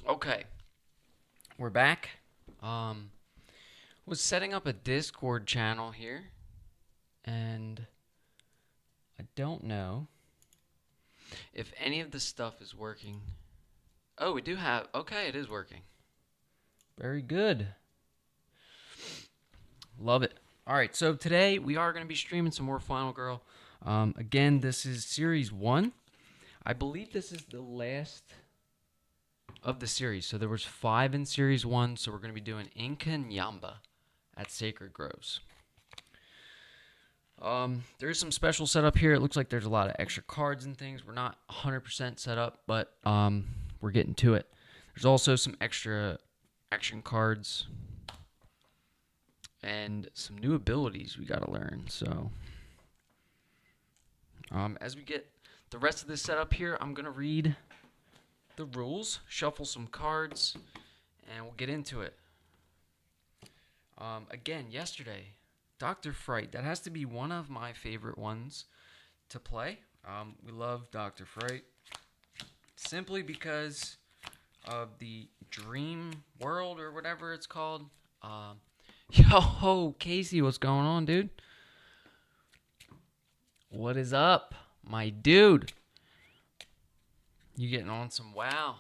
Okay, we're back. Um, was setting up a Discord channel here, and I don't know if any of the stuff is working. Oh, we do have. Okay, it is working. Very good. Love it. All right, so today we are going to be streaming some more Final Girl. Again, this is Series 1. I believe this is the last of the series. So there was 5 in Series 1, so we're going to be doing Inkanyamba at Sacred Groves. There's some special setup here. It looks like there's a lot of extra cards and things. We're not 100% set up, but we're getting to it. There's also some extra action cards and some new abilities we got to learn. So as we get the rest of this setup here, I'm going to read the rules, shuffle some cards, and we'll get into it. Again, yesterday, Dr. Fright. That has to be one of my favorite ones to play. We love Dr. Fright simply because of the dream world or whatever it's called. Yo, Casey, what's going on, dude? What is up, my dude? You getting on some WoW?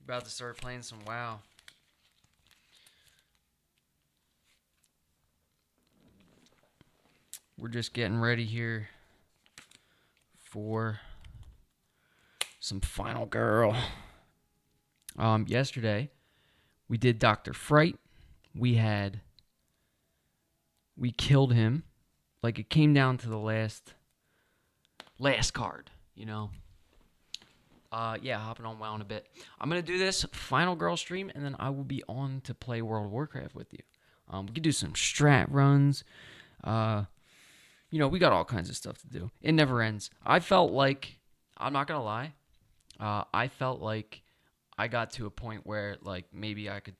About to start playing some WoW. We're just getting ready here for some Final Girl. Yesterday we did Dr. Fright. We killed him. Like, it came down to the last card, you know. Yeah, hopping on WoW in a bit. I'm gonna do this Final Girl stream, and then I will be on to play World of Warcraft with you. We could do some strat runs. We got all kinds of stuff to do. It never ends. I felt like, I'm not gonna lie, I felt like I got to a point where, like, maybe I could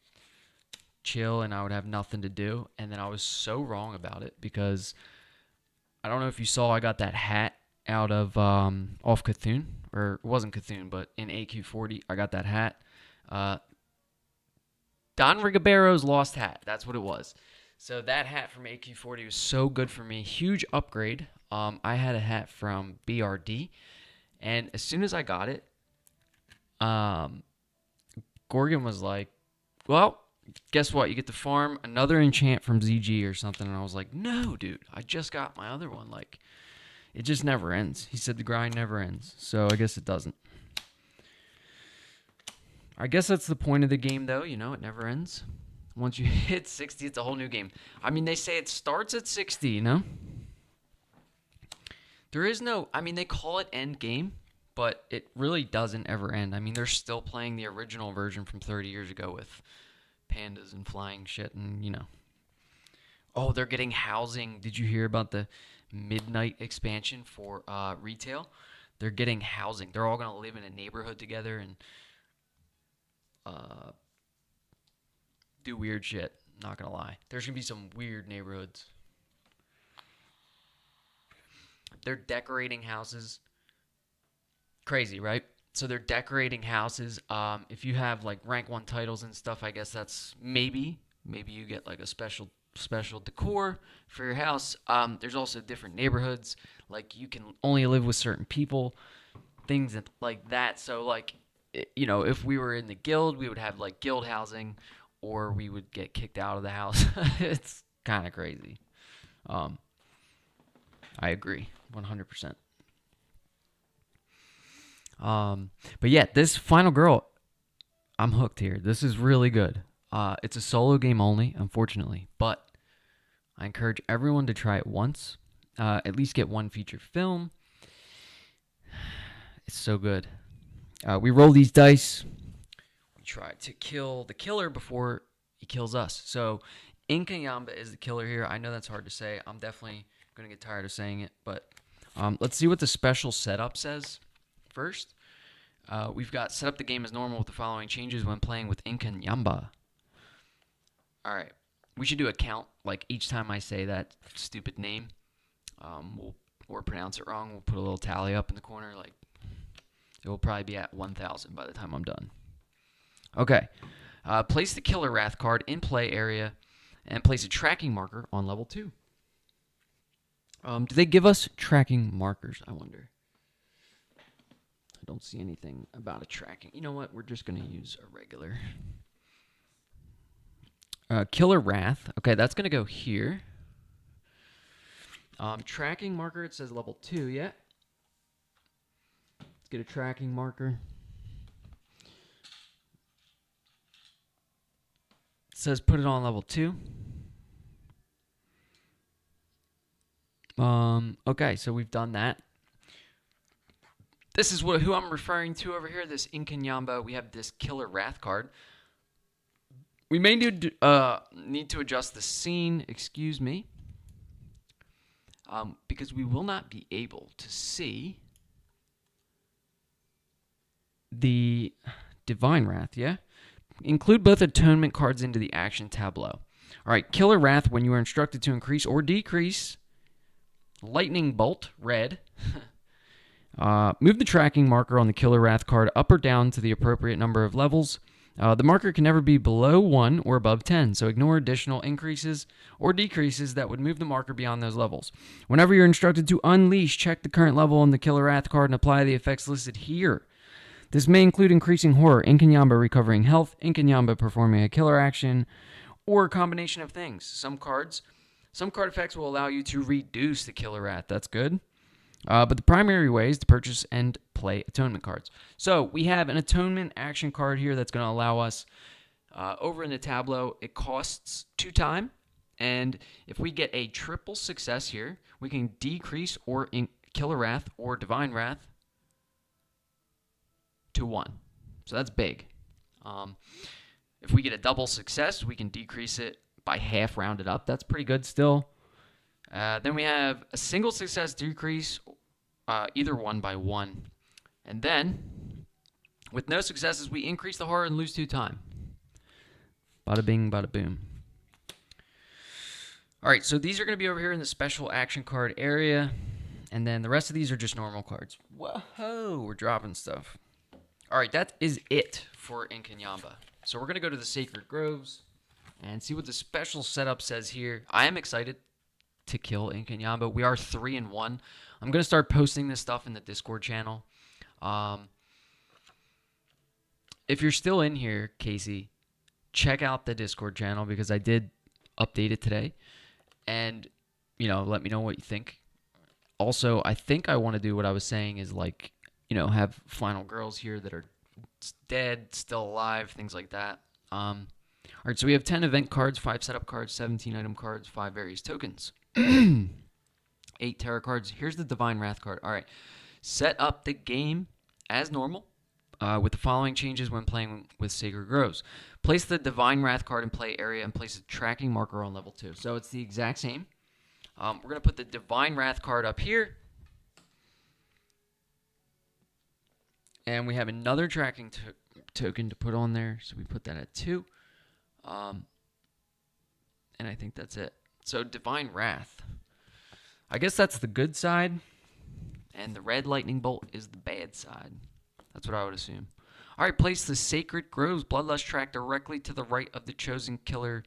chill and I would have nothing to do, and then I was so wrong about it because I don't know if you saw, I got that hat out of off Cthulhu, or it wasn't Cthulhu, but in AQ40 I got that hat. Don Rigobero's lost hat. That's what it was. So that hat from AQ40 was so good for me. Huge upgrade. I had a hat from BRD, and as soon as I got it, Gorgon was like, well, guess what? You get to farm another enchant from ZG or something. And I was like, no, dude, I just got my other one. Like, it just never ends. He said the grind never ends. So I guess it doesn't. I guess that's the point of the game, though. You know, it never ends. Once you hit 60, it's a whole new game. I mean, they say it starts at 60, you know? There is no, I mean, they call it end game, but it really doesn't ever end. I mean, they're still playing the original version from 30 years ago with pandas and flying shit and, you know. Oh, they're getting housing. Did you hear about the midnight expansion for retail? They're getting housing. They're all going to live in a neighborhood together and do weird shit. Not going to lie. There's going to be some weird neighborhoods. They're decorating houses. Crazy, right? So they're decorating houses. If you have like rank 1 titles and stuff, I guess that's maybe you get like a special decor for your house. There's also different neighborhoods. Like, you can only live with certain people, things like that. So, like, if we were in the guild, we would have like guild housing, or we would get kicked out of the house. It's kind of crazy. I agree 100%. But yeah, this Final Girl, I'm hooked here. This is really good. It's a solo game only, unfortunately, but I encourage everyone to try it once. At least get one feature film. It's so good. We roll these dice. We try to kill the killer before he kills us. So Inkanyamba is the killer here. I know that's hard to say. I'm definitely going to get tired of saying it, but let's see what the special setup says first. We've got set up the game as normal with the following changes when playing with Inkanyamba. All right. We should do a count, like, each time I say that stupid name, or pronounce it wrong, we'll put a little tally up in the corner, like, It will probably be at 1,000 by the time I'm done. Okay. Place the Killer Wrath card in play area and place a tracking marker on level 2. Do they give us tracking markers, I wonder? I don't see anything about a tracking. You know what? We're just going to use a regular. Killer Wrath. Okay, that's going to go here. Tracking marker, it says level 2, yeah. Let's get a tracking marker. It says put it on level 2. Okay, so we've done that. This is who I'm referring to over here, this Inkanyamba. We have this Killer Wrath card. We may need to adjust the scene, excuse me, because we will not be able to see the Divine Wrath, yeah? Include both atonement cards into the action tableau. All right, Killer Wrath, when you are instructed to increase or decrease Lightning Bolt, red. Move the tracking marker on the Killer Wrath card up or down to the appropriate number of levels. The marker can never be below 1 or above 10, so ignore additional increases or decreases that would move the marker beyond those levels. Whenever you're instructed to unleash, check the current level on the Killer Wrath card and apply the effects listed here. This may include increasing horror, Inkanyamba recovering health, Inkanyamba performing a killer action, or a combination of things. Some card effects will allow you to reduce the Killer Wrath. That's good. But the primary way is to purchase and play atonement cards. So we have an atonement action card here that's going to allow us over in the tableau. It costs 2 time, and if we get a triple success here, we can decrease or Killer Wrath or Divine Wrath to 1. So that's big. If we get a double success, we can decrease it by half, rounded up. That's pretty good still. Then we have a single success decrease, either one by 1. And then, with no successes, we increase the horror and lose 2 time. Bada bing, bada boom. All right, so these are going to be over here in the special action card area. And then the rest of these are just normal cards. Whoa, we're dropping stuff. All right, that is it for Inkanyamba. So we're going to go to the Sacred Groves and see what the special setup says here. I am excited to kill Inkanyamba. We are 3-1. I'm going to start posting this stuff in the Discord channel. If you're still in here, Casey, check out the Discord channel because I did update it today. And, let me know what you think. Also, I think I want to do what I was saying is have final girls here that are dead, still alive, things like that. All right, so we have 10 event cards, 5 setup cards, 17 item cards, 5 various tokens. 8 tarot cards. Here's the Divine Wrath card. All right. Set up the game as normal with the following changes when playing with Sacred Groves. Place the Divine Wrath card in play area and place a tracking marker on level 2. So it's the exact same. We're going to put the Divine Wrath card up here. And we have another tracking token to put on there. So we put that at 2. And I think that's it. So Divine Wrath. I guess that's the good side, and the red lightning bolt is the bad side. That's what I would assume. All right, place the Sacred Groves Bloodlust track directly to the right of the chosen killer's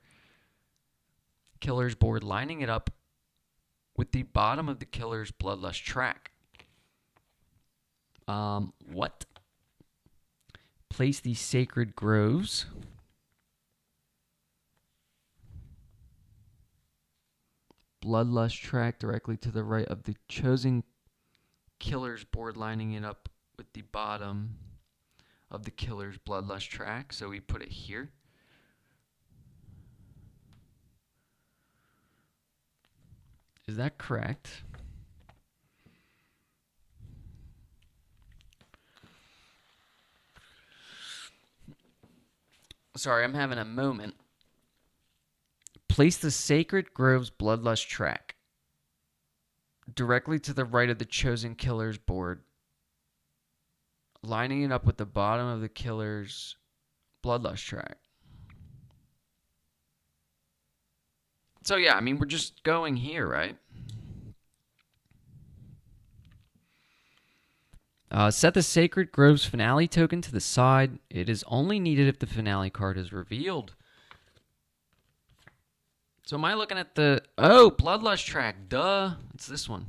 board, lining it up with the bottom of the killer's Bloodlust track. What? Place the Sacred Groves Bloodlust track directly to the right of the chosen killer's board, lining it up with the bottom of the killer's Bloodlust track. So we put it here. Is that correct? Sorry, I'm having a moment. Place the Sacred Groves Bloodlust track directly to the right of the chosen killer's board, lining it up with the bottom of the killer's Bloodlust track. So yeah, I mean, we're just going here, right? Set the Sacred Groves finale token to the side. It is only needed if the finale card is revealed. So am I looking at the... Oh, Bloodlust track. Duh. It's this one.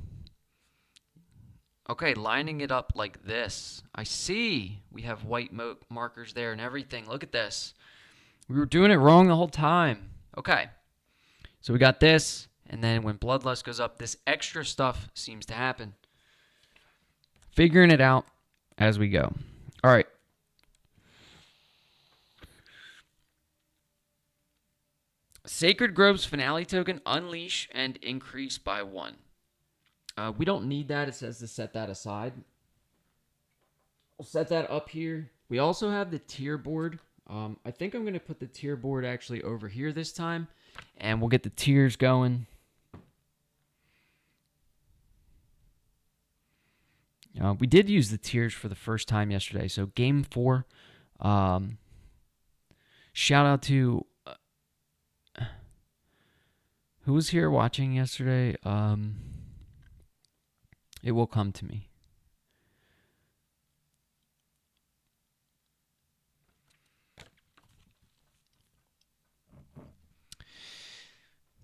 Okay, lining it up like this. I see. We have white markers there and everything. Look at this. We were doing it wrong the whole time. Okay. So we got this. And then when Bloodlust goes up, this extra stuff seems to happen. Figuring it out as we go. All right. Sacred Groves finale token, unleash and increase by 1. We don't need that. It says to set that aside. We'll set that up here. We also have the tier board. I think I'm going to put the tier board actually over here this time. And we'll get the tiers going. We did use the tiers for the first time yesterday. So game 4. Shout out to... who was here watching yesterday? It will come to me.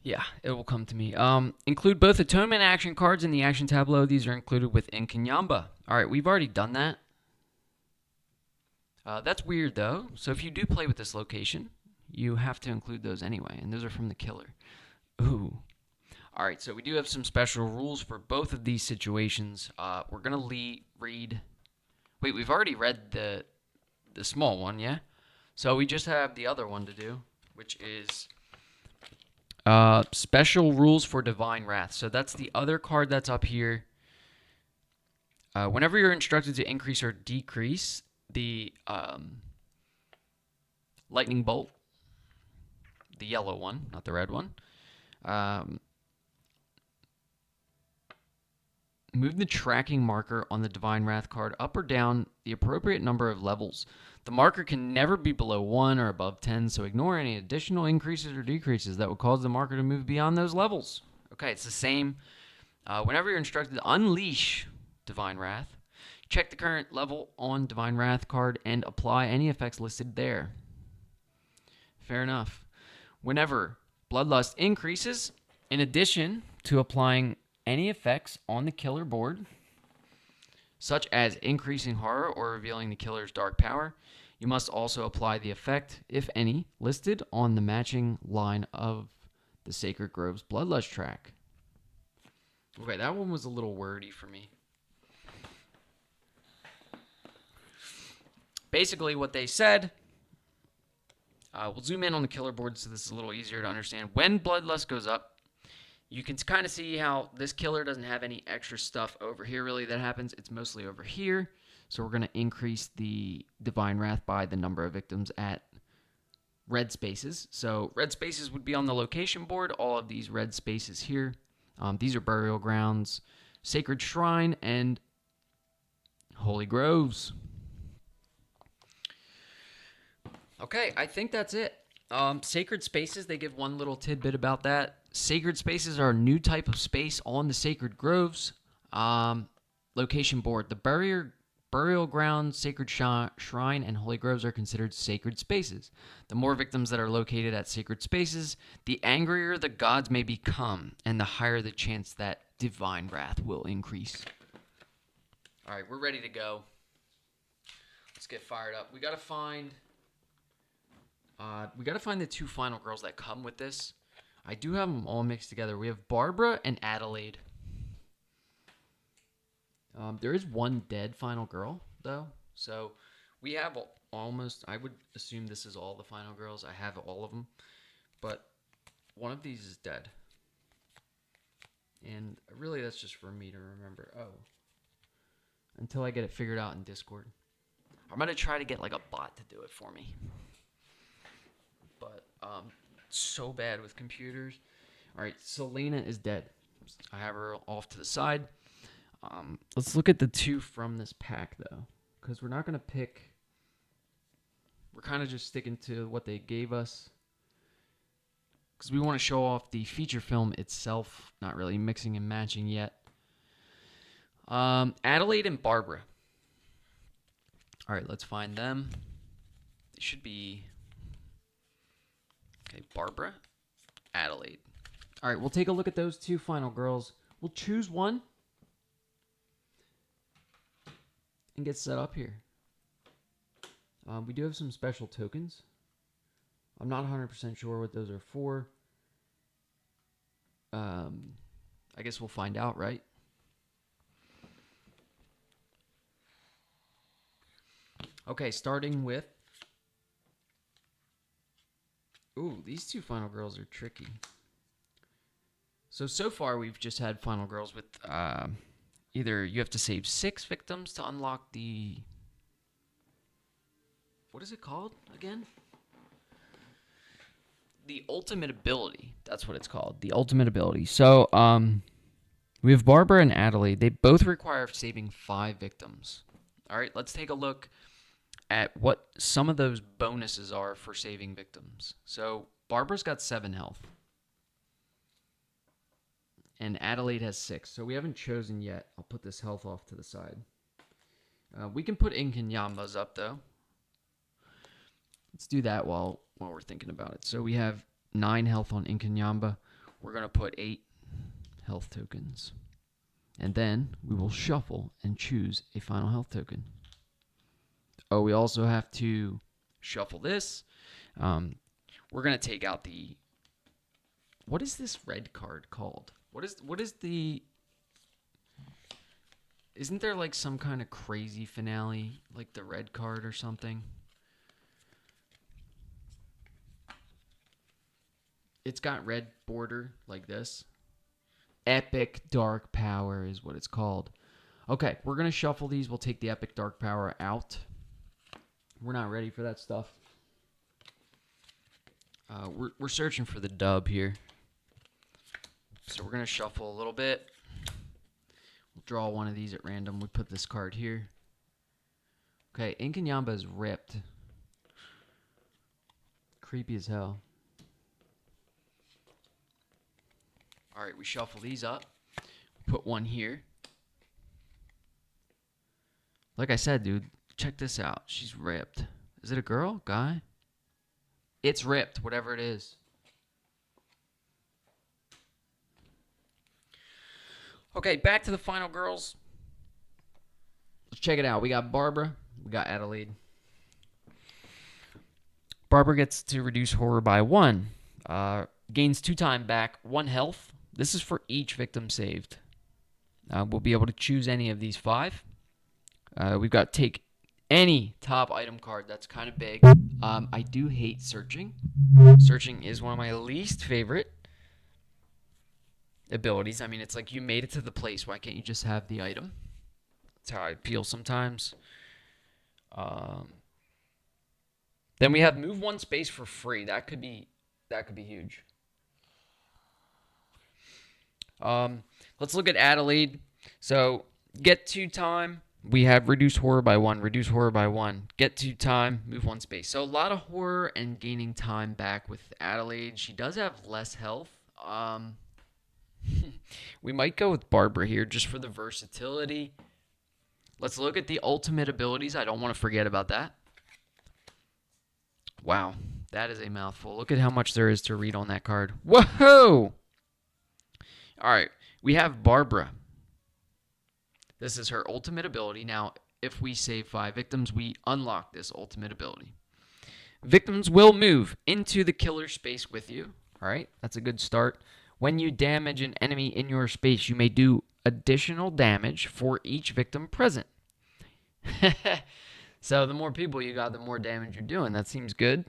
Yeah, it will come to me. Include both atonement action cards in the action tableau. These are included with Inkanyamba. All right, we've already done that. That's weird, though. So if you do play with this location, you have to include those anyway. And those are from the killer. Ooh. All right, so we do have some special rules for both of these situations. We're going to read... Wait, we've already read the small one, yeah? So we just have the other one to do, which is special rules for Divine Wrath. So that's the other card that's up here. Whenever you're instructed to increase or decrease the lightning bolt, the yellow one, not the red one, move the tracking marker on the Divine Wrath card up or down the appropriate number of levels. The marker can never be below 1 or above 10, so ignore any additional increases or decreases that would cause the marker to move beyond those levels. Okay, it's the same. Whenever you're instructed to unleash Divine Wrath, check the current level on Divine Wrath card and apply any effects listed there. Fair enough. Whenever Bloodlust increases, in addition to applying any effects on the killer board, such as increasing horror or revealing the killer's dark power, you must also apply the effect, if any, listed on the matching line of the Sacred Groves Bloodlust track. Okay, that one was a little wordy for me. Basically, what they said... we'll zoom in on the killer board so this is a little easier to understand. When Bloodlust goes up, you can kind of see how this killer doesn't have any extra stuff over here really that happens. It's mostly over here. So we're going to increase the Divine Wrath by the number of victims at red spaces. So red spaces would be on the location board. All of these red spaces here. These are burial grounds, sacred shrine, and holy groves. Okay, I think that's it. Sacred spaces, they give one little tidbit about that. Sacred spaces are a new type of space on the Sacred Groves location board. The burial ground, sacred shrine, and holy groves are considered sacred spaces. The more victims that are located at sacred spaces, the angrier the gods may become, and the higher the chance that Divine Wrath will increase. All right, we're ready to go. Let's get fired up. We gotta find the 2 final girls that come with this. I do have them all mixed together. We have Barbara and Adelaide. There is one dead final girl, though. So we have almost... I would assume this is all the final girls. I have all of them. But one of these is dead. And really, that's just for me to remember. Oh. Until I get it figured out in Discord. I'm going to try to get like a bot to do it for me. But so bad with computers. All right, Selena is dead. I have her off to the side. Let's look at the 2 from this pack, though, because we're not going to pick... We're kind of just sticking to what they gave us, because we want to show off the feature film itself, not really mixing and matching yet. Adelaide and Barbara. All right, let's find them. It should be... Okay, Barbara, Adelaide. All right, we'll take a look at those two final girls. We'll choose one and get set up here. We do have some special tokens. I'm not 100% sure what those are for. I guess we'll find out, right? Okay, starting with... Ooh, these two final girls are tricky. So far we've just had final girls with either you have to save 6 victims to unlock the... What is it called again? The ultimate ability. That's what it's called. The ultimate ability. So, we have Barbara and Adelaide. They both require saving 5 victims. All right, let's take a look at what some of those bonuses are for saving victims. So, Barbara's got 7 health. And Adelaide has 6. So, we haven't chosen yet. I'll put this health off to the side. We can put Inkanyambas up, though. Let's do that while we're thinking about it. So we have 9 health on Inkanyamba. We're going to put 8 health tokens. And then we will shuffle and choose a final health token. Oh, we also have to shuffle this. We're going to take out the... What is this red card called? What is the... Isn't there like some kind of crazy finale? Like the red card or something? It's got red border like this. Epic Dark Power is what it's called. Okay, we're going to shuffle these. We'll take the Epic Dark Power out. We're not ready for that stuff. We're searching for the dub here. So we're going to shuffle a little bit. We'll draw one of these at random. We put this card here. Okay, Inkanyamba is ripped. Creepy as hell. All right, we shuffle these up. Put one here. Like I said, dude, check this out. She's ripped. Is it a girl? Guy? It's ripped, whatever it is. Okay, back to the final girls. Let's check it out. We got Barbara. We got Adelaide. Barbara gets to reduce horror by 1. Gains 2 time back, 1 health. This is for each victim saved. We'll be able to choose any of these 5. We've got take any top item card. That's kind of big. I do hate searching. Searching is one of my least favorite abilities. I mean, it's like you made it to the place. Why can't you just have the item? That's how I feel sometimes. Then we have move 1 space for free. That could be huge. Let's look at Adelaide. So get 2 time. We have reduce horror by 1. Reduce horror by 1. Get 2 time. Move 1 space. So a lot of horror and gaining time back with Adelaide. She does have less health. We might go with Barbara here just for the versatility. Let's look at the ultimate abilities. I don't want to forget about that. Wow, that is a mouthful. Look at how much there is to read on that card. Whoa! All right, we have Barbara. This is her ultimate ability. Now, if we save 5 victims, we unlock this ultimate ability. Victims will move into the killer space with you. All right, that's a good start. When you damage an enemy in your space, you may do additional damage for each victim present. So the more people you got, the more damage you're doing. That seems good.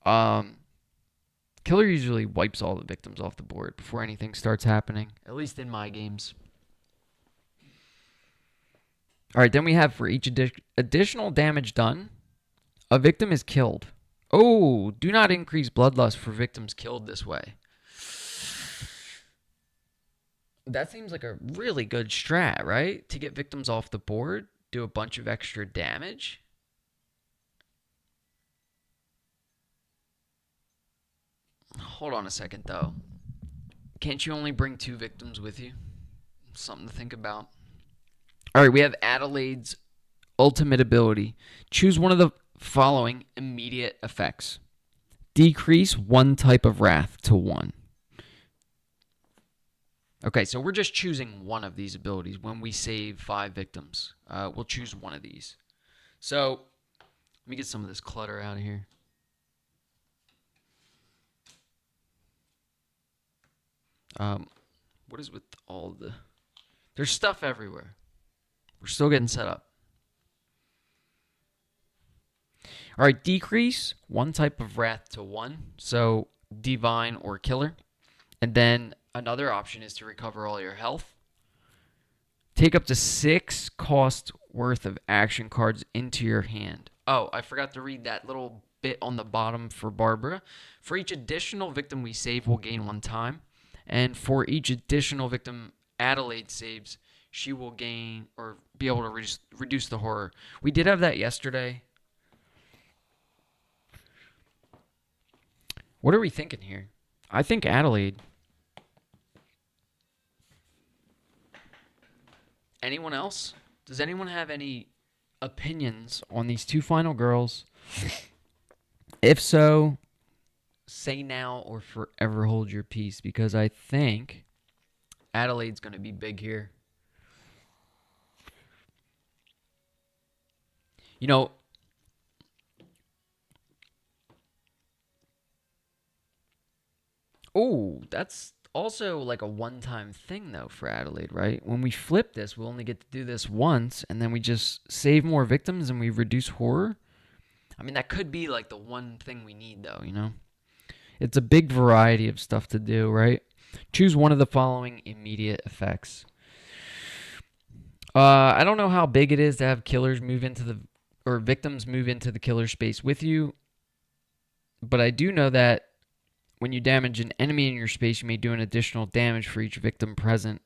Killer usually wipes all the victims off the board before anything starts happening, at least in my games. All right, then we have for each additional damage done, a victim is killed. Oh, do not increase bloodlust for victims killed this way. That seems like a really good strat, right? To get victims off the board, do a bunch of extra damage. Hold on a second, though. Can't you only bring 2 victims with you? Something to think about. All right, we have Adelaide's ultimate ability. Choose one of the following immediate effects. Decrease one type of wrath to 1. Okay, so we're just choosing one of these abilities when we save 5 victims. We'll choose one of these. So, let me get some of this clutter out of here. What is with all the... There's stuff everywhere. We're still getting set up. All right, decrease one type of wrath to 1. So, divine or killer. And then another option is to recover all your health. Take up to 6 cost worth of action cards into your hand. Oh, I forgot to read that little bit on the bottom for Barbara. For each additional victim we save, we'll gain 1 time. And for each additional victim Adelaide saves, she will gain or be able to reduce the horror. We did have that yesterday. What are we thinking here? I think Adelaide. Anyone else? Does anyone have any opinions on these 2 final girls? If so, say now or forever hold your peace, because I think Adelaide's going to be big here. You know, oh, that's also like a one-time thing, though, for Adelaide, right? When we flip this, we'll only get to do this once, and then we just save more victims and we reduce horror. I mean, that could be like the one thing we need, though, you know? It's a big variety of stuff to do, right? Choose one of the following immediate effects. I don't know how big it is to have killers move into the... or victims move into the killer space with you, but I do know that when you damage an enemy in your space, you may do an additional damage for each victim present.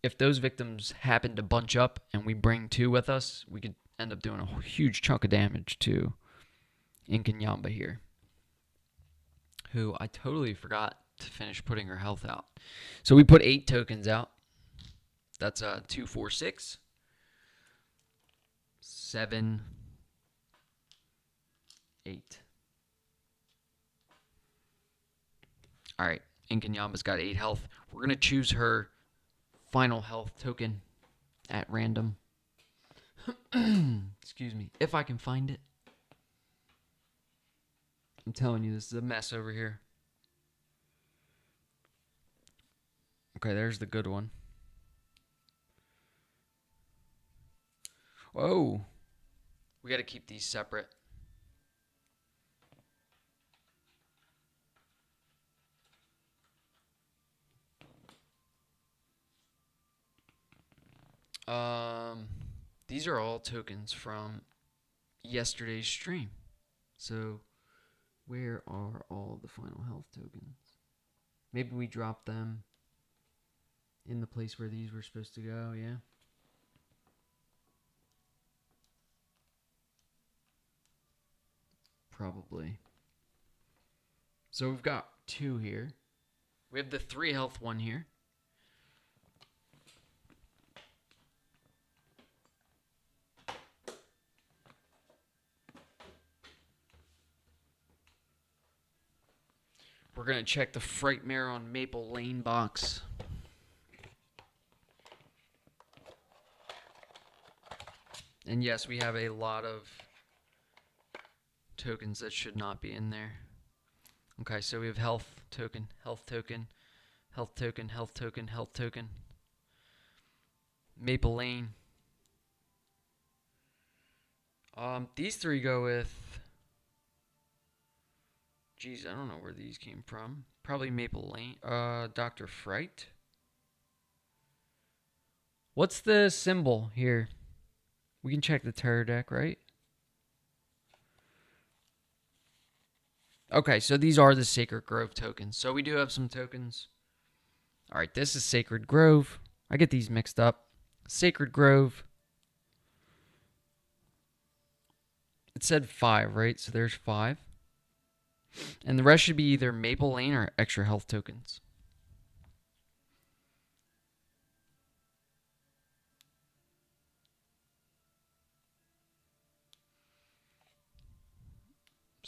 If those victims happen to bunch up and we bring 2 with us, we could end up doing a huge chunk of damage to Inkanyamba here, who I totally forgot to finish putting her health out. So we put 8 tokens out. That's 2, 4, 6, 7, 8. All right, Inkanyamba's got 8 health. We're going to choose her final health token at random. Excuse me. If I can find it. I'm telling you, this is a mess over here. Okay, there's the good one. Whoa. We got to keep these separate. These are all tokens from yesterday's stream. So, where are all the final health tokens? Maybe we dropped them in the place where these were supposed to go, yeah? Probably. So we've got 2 here. We have the 3 health one here. We're going to check the Frightmare on Maple Lane box. And yes, we have a lot of tokens that should not be in there. Okay, so we have health token, health token, health token, health token, health token. Maple Lane. These 3 go with... Geez, I don't know where these came from. Probably Maple Lane. Dr. Fright. What's the symbol here? We can check the terror deck, right? Okay, so these are the Sacred Grove tokens. So we do have some tokens. All right, this is Sacred Grove. I get these mixed up. Sacred Grove. It said 5, right? So there's 5. And the rest should be either Maple Lane or extra health tokens.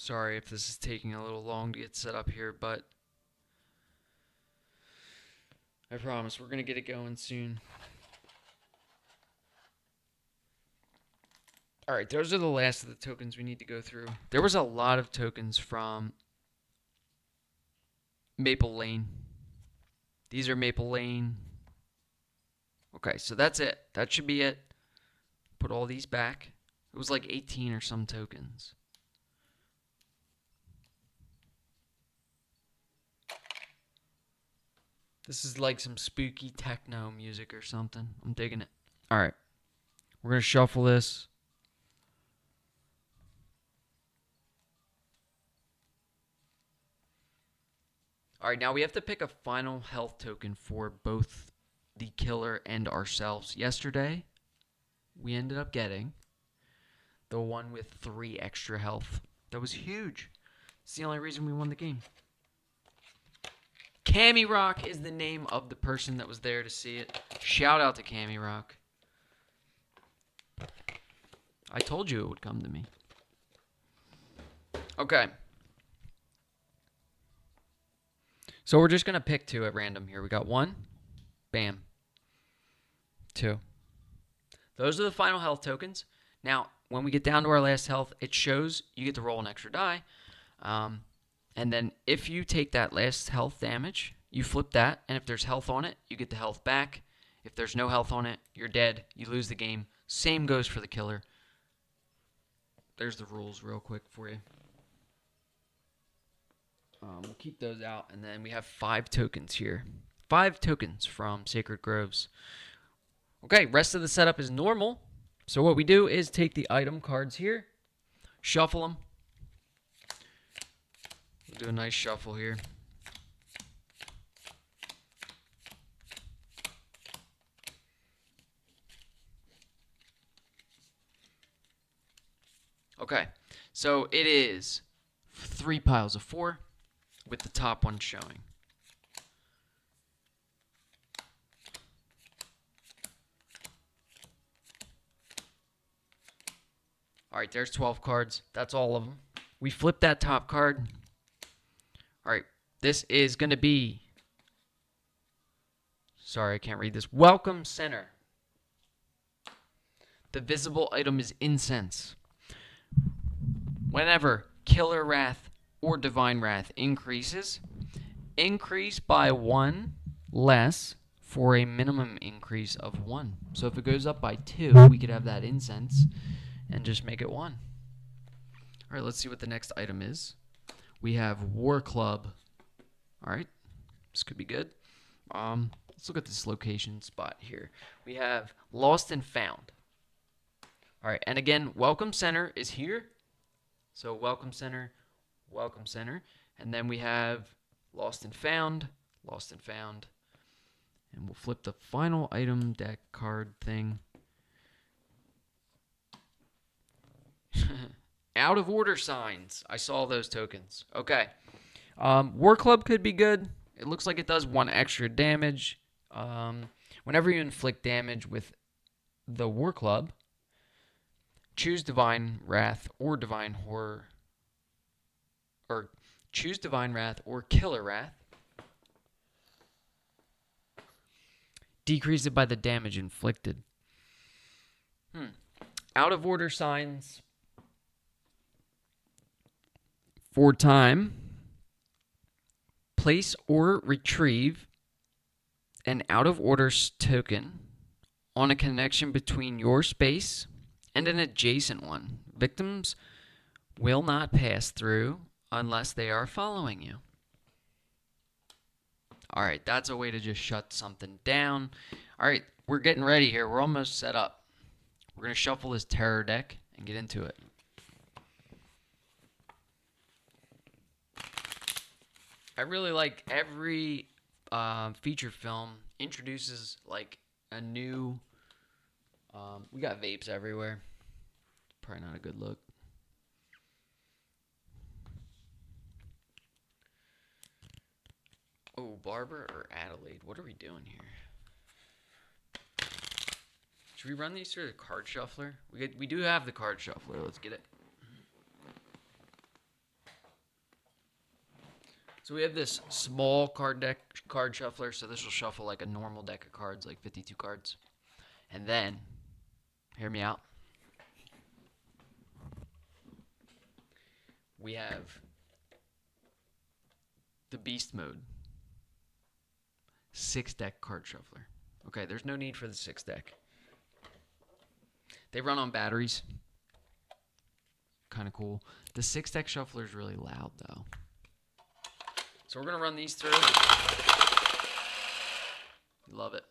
Sorry if this is taking a little long to get set up here, but I promise we're going to get it going soon. Alright, those are the last of the tokens we need to go through. There was a lot of tokens from Maple Lane. These are Maple Lane. Okay, so that's it. That should be it. Put all these back. It was like 18 or some tokens. This is like some spooky techno music or something. I'm digging it. Alright, we're going to shuffle this. Alright, now we have to pick a final health token for both the killer and ourselves. Yesterday, we ended up getting the one with 3 extra health. That was huge. It's the only reason we won the game. Cammy Rock is the name of the person that was there to see it. Shout out to Cammy Rock. I told you it would come to me. Okay. So we're just going to pick 2 at random here. We got 1. Bam. 2. Those are the final health tokens. Now, when we get down to our last health, it shows you get to roll an extra die. And then if you take that last health damage, you flip that. And if there's health on it, you get the health back. If there's no health on it, you're dead. You lose the game. Same goes for the killer. There's the rules real quick for you. We'll keep those out. And then we have 5 tokens here. 5 tokens from Sacred Groves. Okay, rest of the setup is normal. So what we do is take the item cards here, shuffle them. We'll do a nice shuffle here. Okay, so it is 3 piles of 4 with the top one showing. All right, there's 12 cards. That's all of them. We flip that top card. All right, this is going to be... Sorry, I can't read this. Welcome Center. The visible item is incense. Whenever Killer Wrath or Divine Wrath increases, increase by 1 less for a minimum increase of 1. So if it goes up by 2, we could have that incense and just make it 1. All right, let's see what the next item is. We have War Club. All right, this could be good. Let's look at this location spot here. We have Lost and Found. All right, and again, Welcome Center is here. So Welcome Center, Welcome Center. And then we have Lost and Found, Lost and Found. And we'll flip the final item deck card thing. Out of order signs. I saw those tokens. Okay. War Club could be good. It looks like it does 1 extra damage. Whenever you inflict damage with the War Club, choose Divine Wrath or Divine Horror. Or choose Divine Wrath or Killer Wrath. Decrease it by the damage inflicted. Out of order signs. For time, place or retrieve an out-of-order token on a connection between your space and an adjacent one. Victims will not pass through unless they are following you. All right, that's a way to just shut something down. All right, we're getting ready here. We're almost set up. We're going to shuffle this terror deck and get into it. I really like every feature film introduces like a new... we got vapes everywhere. Probably not a good look. Oh, Barber or Adelaide? What are we doing here? Should we run these through the card shuffler? We do have the card shuffler. Let's get it. So we have this small card shuffler. So this will shuffle like a normal deck of cards, like 52 cards. And then, hear me out. We have the beast mode. 6-deck card shuffler. Okay, there's no need for the 6-deck. They run on batteries. Kind of cool. The 6-deck shuffler is really loud, though. So we're going to run these through. Love it.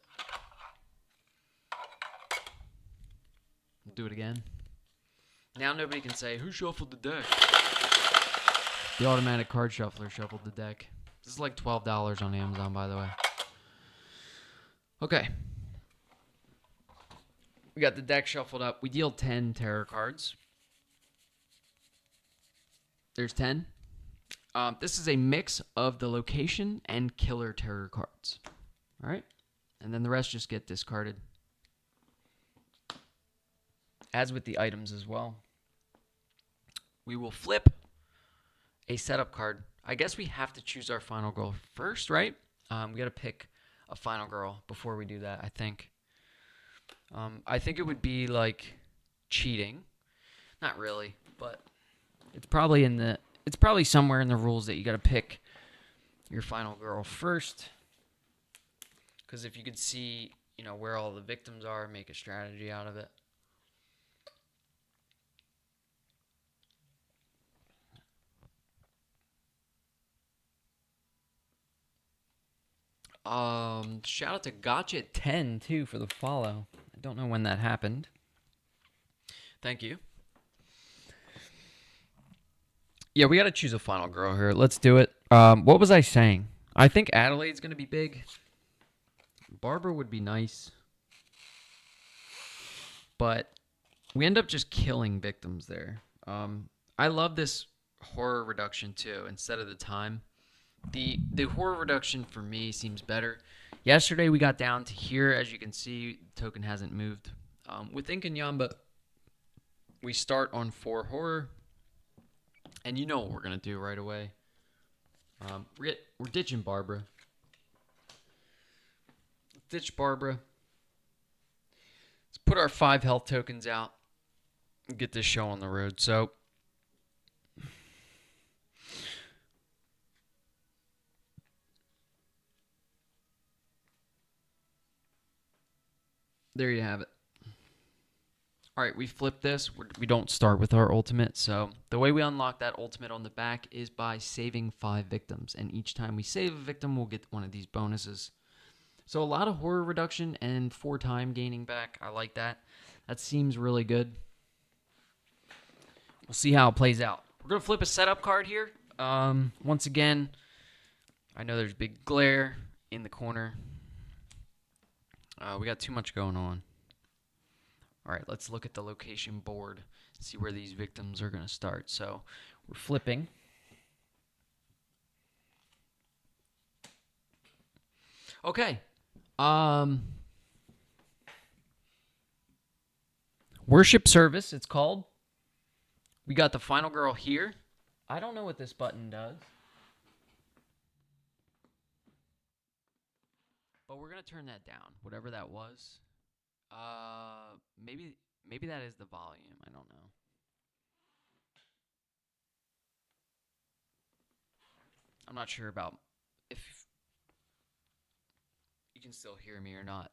We'll do it again. Now nobody can say, who shuffled the deck? The automatic card shuffler shuffled the deck. This is like $12 on Amazon, by the way. Okay. We got the deck shuffled up. We deal 10 terror cards. There's 10. This is a mix of the location and killer terror cards. All right? And then the rest just get discarded. As with the items as well. We will flip a setup card. I guess we have to choose our final girl first, right? We got to pick a final girl before we do that, I think. I think it would be like cheating. Not really, but it's probably somewhere in the rules that you got to pick your final girl first. Because if you could see, where all the victims are, make a strategy out of it. Shout out to Gotcha10 too for the follow. I don't know when that happened. Thank you. Yeah, we got to choose a final girl here. Let's do it. What was I saying? I think Adelaide's going to be big. Barbara would be nice. But we end up just killing victims there. I love this horror reduction too, instead of the time. The horror reduction for me seems better. Yesterday we got down to here. As you can see, the token hasn't moved. With Inkanyamba, we start on 4 horror. And you know what we're going to do right away. We're ditching Barbara. Ditch Barbara. Let's put our 5 health tokens out and get this show on the road. So, there you have it. All right, we flip this. We don't start with our ultimate. So the way we unlock that ultimate on the back is by saving 5 victims. And each time we save a victim, we'll get one of these bonuses. So a lot of horror reduction and 4 time gaining back. I like that. That seems really good. We'll see how it plays out. We're going to flip a setup card here. Once again, I know there's big glare in the corner. We got too much going on. All right, let's look at the location board, see where these victims are going to start. So we're flipping. Okay. Worship service, it's called. We got the final girl here. I don't know what this button does. But we're going to turn that down, whatever that was. Maybe that is the volume. I don't know. I'm not sure about if you can still hear me or not.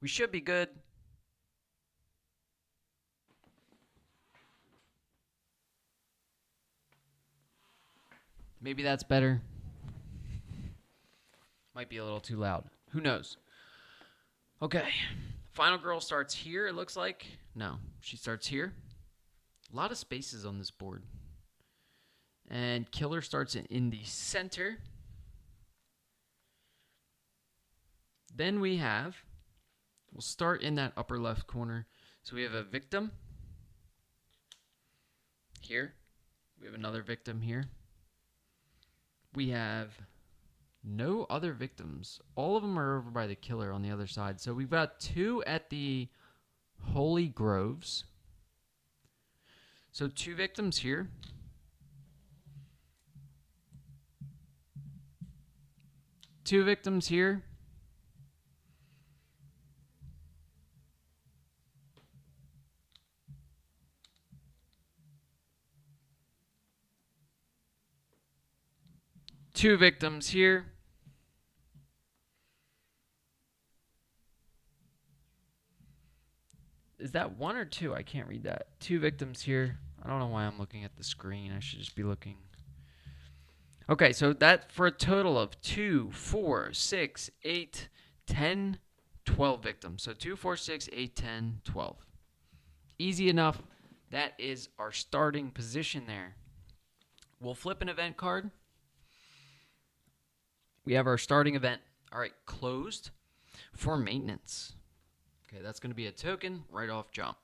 We should be good. Maybe that's better. Might be a little too loud. Who knows? Okay. Final girl starts here, it looks like. No, she starts here. A lot of spaces on this board. And killer starts in the center. Then we'll start in that upper left corner. So we have a victim here. We have another victim here. We have no other victims. All of them are over by the killer on the other side. So we've got 2 at the Holy Groves. So 2 victims here. 2 victims here. Two victims here. Is that 1 or 2? I can't read that. 2 victims here. I don't know why I'm looking at the screen. I should just be looking. Okay, so that for a total of 2, 4, 6, 8, 10, 12 victims. So 2, 4, 6, 8, 10, 12. Easy enough. That is our starting position there. We'll flip an event card. We have our starting event. All right, closed for maintenance. Okay, that's going to be a token right off jump.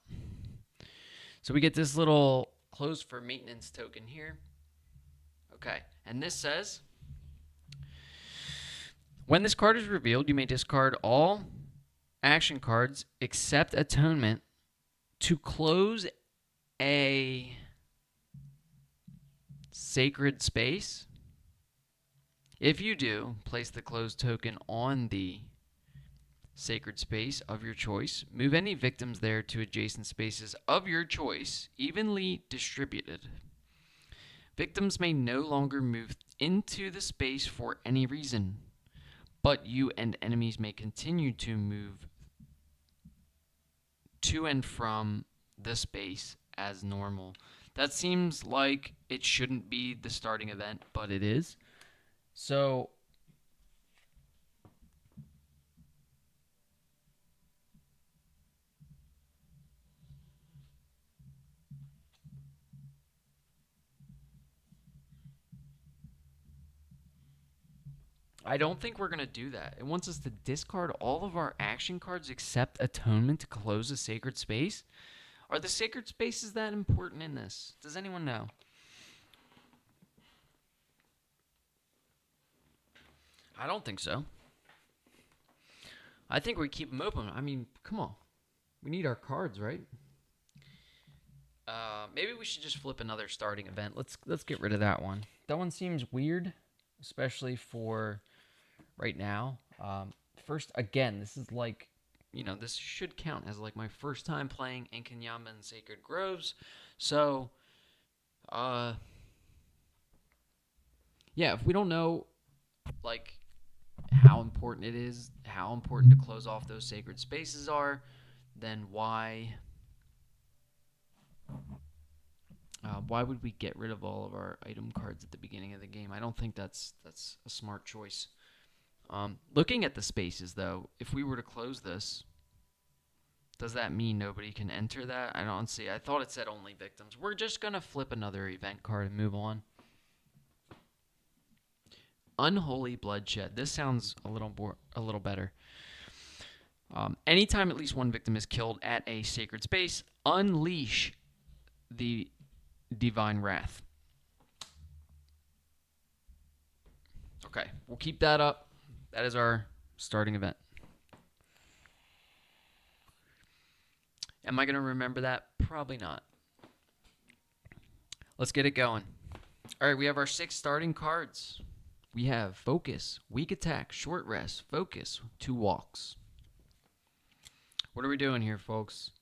So we get this little closed for maintenance token here. Okay, and this says, when this card is revealed, you may discard all action cards except Atonement to close a sacred space. If you do, place the closed token on the sacred space of your choice. Move any victims there to adjacent spaces of your choice, evenly distributed. Victims may no longer move into the space for any reason, but you and enemies may continue to move to and from the space as normal. That seems like it shouldn't be the starting event, but it is. So I don't think we're going to do that. It wants us to discard all of our action cards except Atonement to close a sacred space. Are the sacred spaces that important in this? Does anyone know? I don't think so. I think we keep them open. I mean, come on. We need our cards, right? Maybe we should just flip another starting event. Let's get rid of that one. That one seems weird, especially for right now. First, again, this is like, this should count as like my first time playing Inkanyamba and Sacred Groves. So, yeah, if we don't know, like, how important it is, how important to close off those sacred spaces are, then why would we get rid of all of our item cards at the beginning of the game? I don't think that's a smart choice. Looking at the spaces, though, if we were to close this, does that mean nobody can enter that? I don't see. I thought it said only victims. We're just going to flip another event card and move on. Unholy Bloodshed. This sounds a little better. Anytime at least one victim is killed at a sacred space, unleash the Divine Wrath. Okay, we'll keep that up. That is our starting event. Am I going to remember that? Probably not. Let's get it going. All right, we have our 6 starting cards. We have Focus, Weak Attack, Short Rest, Focus, 2 Walks. What are we doing here, folks?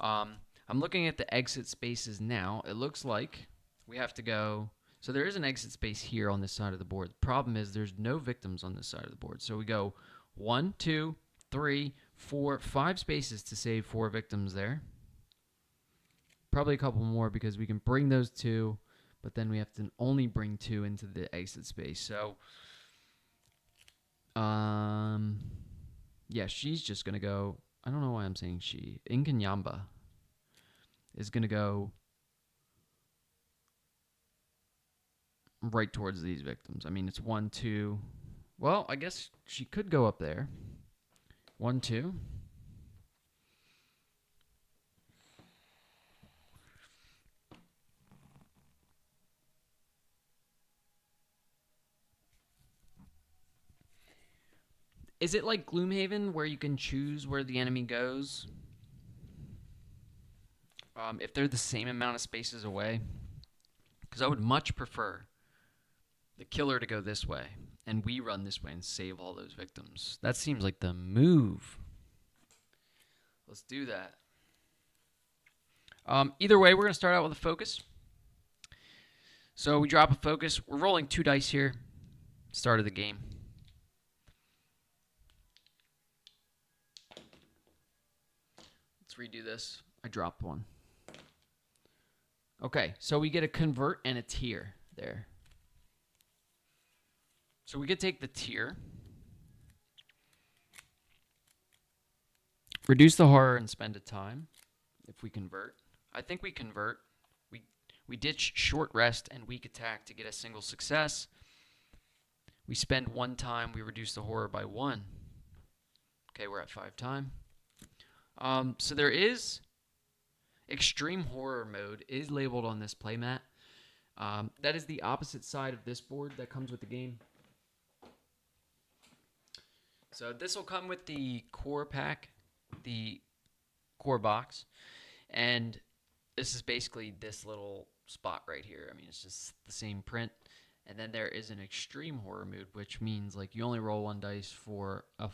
I'm looking at the exit spaces now. It looks like we have to go. So there is an exit space here on this side of the board. The problem is there's no victims on this side of the board. So we go 1, 2, 3, 4, 5 spaces to save 4 victims there. Probably a couple more because we can bring those 2, but then we have to only bring 2 into the exit space. So, yeah, she's just going to go. I don't know why I'm saying she. Inkanyamba is going to go right towards these victims. I mean, it's 1, 2. Well, I guess she could go up there. 1, 2. Is it like Gloomhaven where you can choose where the enemy goes? If they're the same amount of spaces away? Because I would much prefer the killer to go this way, and we run this way and save all those victims. That seems like the move. Let's do that. Either way, we're going to start out with a focus. So we drop a focus. We're rolling 2 dice here. Start of the game. Let's redo this. I dropped one. Okay, so we get a convert and a tier there. So we could take the tier, reduce the horror, and spend a time if we convert. I think we convert. We ditch short rest and weak attack to get a single success. We spend 1 time. We reduce the horror by 1. Okay, we're at 5 time. So there is extreme horror mode is labeled on this playmat. That is the opposite side of this board that comes with the game. So this will come with the core pack, the core box, and this is basically this little spot right here. I mean, it's just the same print. And then there is an extreme horror mood, which means like you only roll 1 dice for a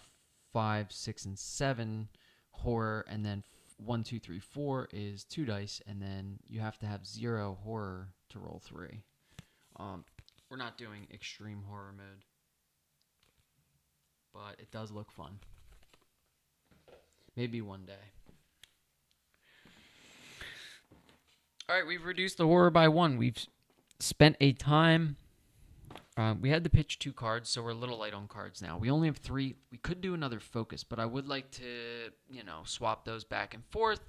5, 6, and 7 horror, and then 1, 2, 3, 4 is 2 dice, and then you have to have 0 horror to roll 3. We're not doing extreme horror mode, but it does look fun. Maybe one day. All right, we've reduced the horror by 1. We've spent a time. We had to pitch 2 cards, so we're a little light on cards now. We only have 3. We could do another focus, but I would like to, swap those back and forth.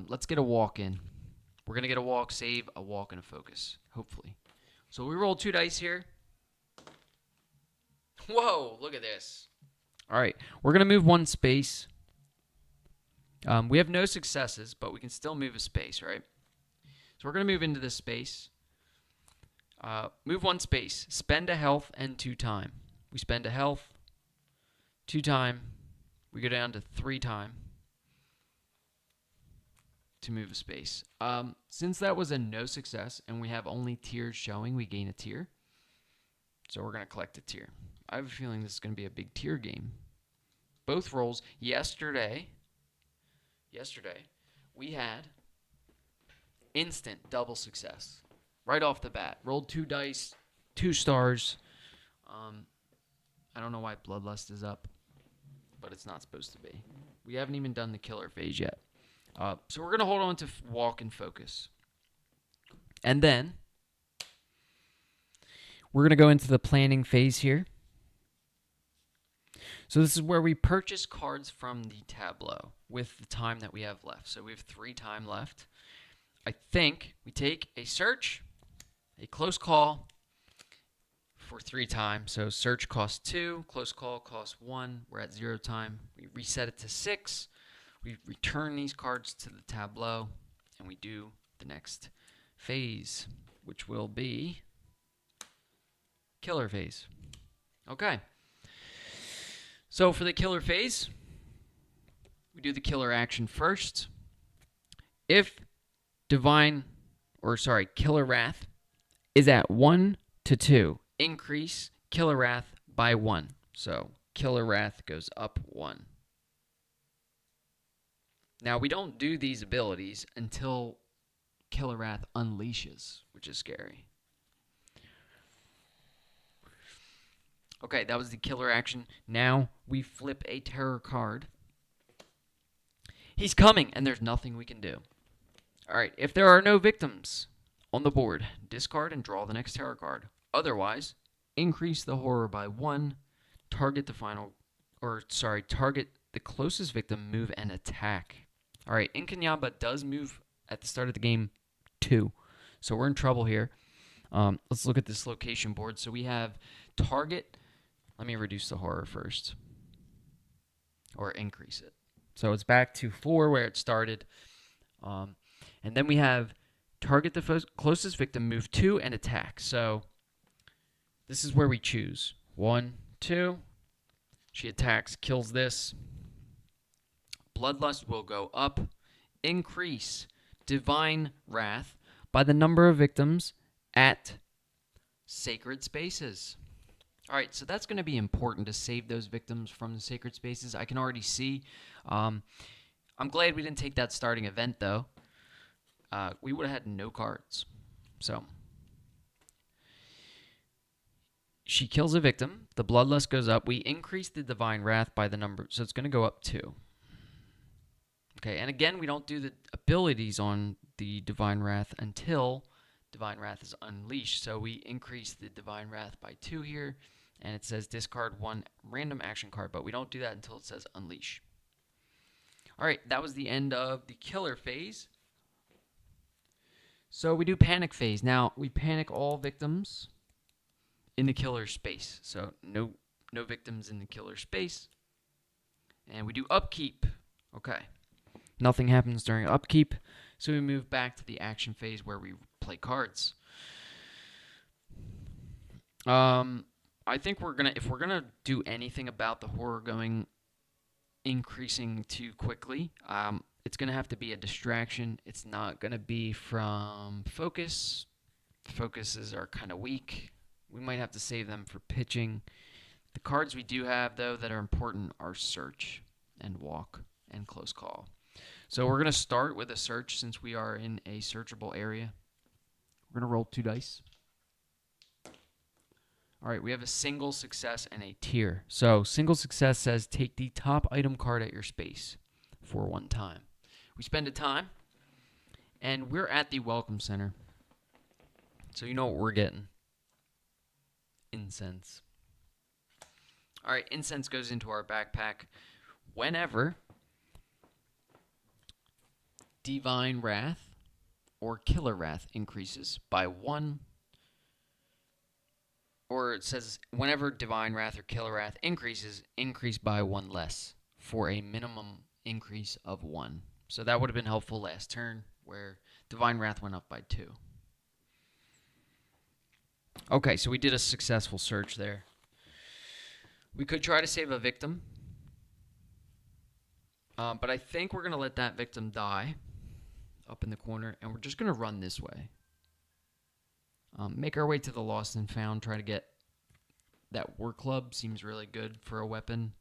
Let's get a walk in. We're going to get a walk, save, a walk, and a focus, hopefully. So we roll 2 dice here. Whoa, look at this. All right, we're going to move 1 space. We have no successes, but we can still move a space, right? So we're going to move into this space. Move 1 space. Spend a health and 2 time. We spend a health, 2 time. We go down to 3 time to move a space. Since that was a no success and we have only tiers showing, we gain a tier. So we're going to collect a tier. I have a feeling this is going to be a big tier game. Both rolls yesterday, we had instant double success. Right off the bat. Rolled 2 dice, 2 stars. I don't know why Bloodlust is up, but it's not supposed to be. We haven't even done the killer phase yet. So we're going to hold on to walk and focus. And then we're going to go into the planning phase here. So this is where we purchase cards from the tableau with the time that we have left. So we have 3 time left. I think we take a search, a close call for 3 times. So search costs 2, close call costs 1. We're at 0 time. We reset it to 6. We return these cards to the tableau, and we do the next phase, which will be killer phase. Okay. So for the killer phase, we do the killer action first. If Killer Wrath is at 1 to 2, increase Killer Wrath by 1. So Killer Wrath goes up 1. Now, we don't do these abilities until Killer Wrath unleashes, which is scary. Okay, that was the killer action. Now we flip a terror card. He's coming, and there's nothing we can do. All right, if there are no victims on the board, discard and draw the next terror card. Otherwise, increase the horror by 1, target the closest victim, move, and attack. All right, Inkanyamba does move at the start of the game 2, so we're in trouble here. Let's look at this location board. So we have target. Let me reduce the horror first, or increase it. So it's back to 4 where it started. And then we have target the closest victim, move 2, and attack. So this is where we choose. 1, 2. She attacks, kills this. Bloodlust will go up. Increase Divine Wrath by the number of victims at sacred spaces. All right, so that's going to be important to save those victims from the sacred spaces. I can already see. Um, I'm glad we didn't take that starting event, though. We would have had no cards. So she kills a victim. The bloodlust goes up. We increase the divine wrath by the number, so it's going to go up 2. Okay, and again, we don't do the abilities on the divine wrath until divine wrath is unleashed. So we increase the divine wrath by 2 here, and it says discard 1 random action card, but we don't do that until it says unleash. All right, that was the end of the killer phase. So we do panic phase. Now, we panic all victims in the killer space. So no victims in the killer space. And we do upkeep. Okay. Nothing happens during upkeep. So we move back to the action phase where we play cards. I think if we're gonna do anything about the horror increasing too quickly, it's gonna have to be a distraction. It's not gonna be from focus. Focuses are kind of weak. We might have to save them for pitching. The cards we do have, though, that are important are search and walk and close call. So we're going to start with a search since we are in a searchable area. We're going to roll 2 dice. All right, we have a single success and a tier. So single success says take the top item card at your space for 1 time. We spend a time, and we're at the Welcome Center. So you know what we're getting. Incense. All right, incense goes into our backpack whenever divine wrath or killer wrath increases by 1, or it says whenever divine wrath or killer wrath increase by 1 less for a minimum increase of 1. So that would have been helpful last turn where divine wrath went up by 2. Okay, so we did a successful search there. We could try to save a victim, but I think we're going to let that victim die up in the corner, and we're just going to run this way. Make our way to the lost and found, try to get that war club. Seems really good for a weapon.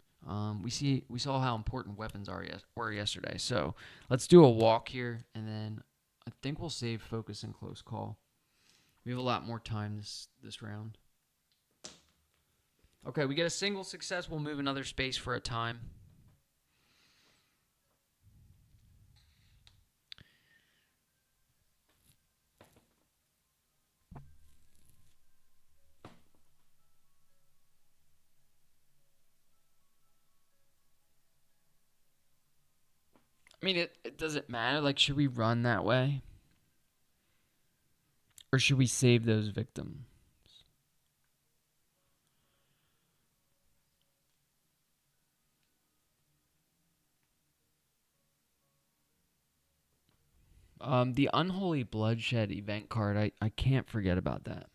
We saw how important weapons were yesterday, so let's do a walk here, and then I think we'll save focus and close call. We have a lot more time this round. Okay, we get a single success. We'll move another space for a time. I mean, it doesn't matter. Like, should we run that way? Or should we save those victims? The Unholy Bloodshed event card, I can't forget about that.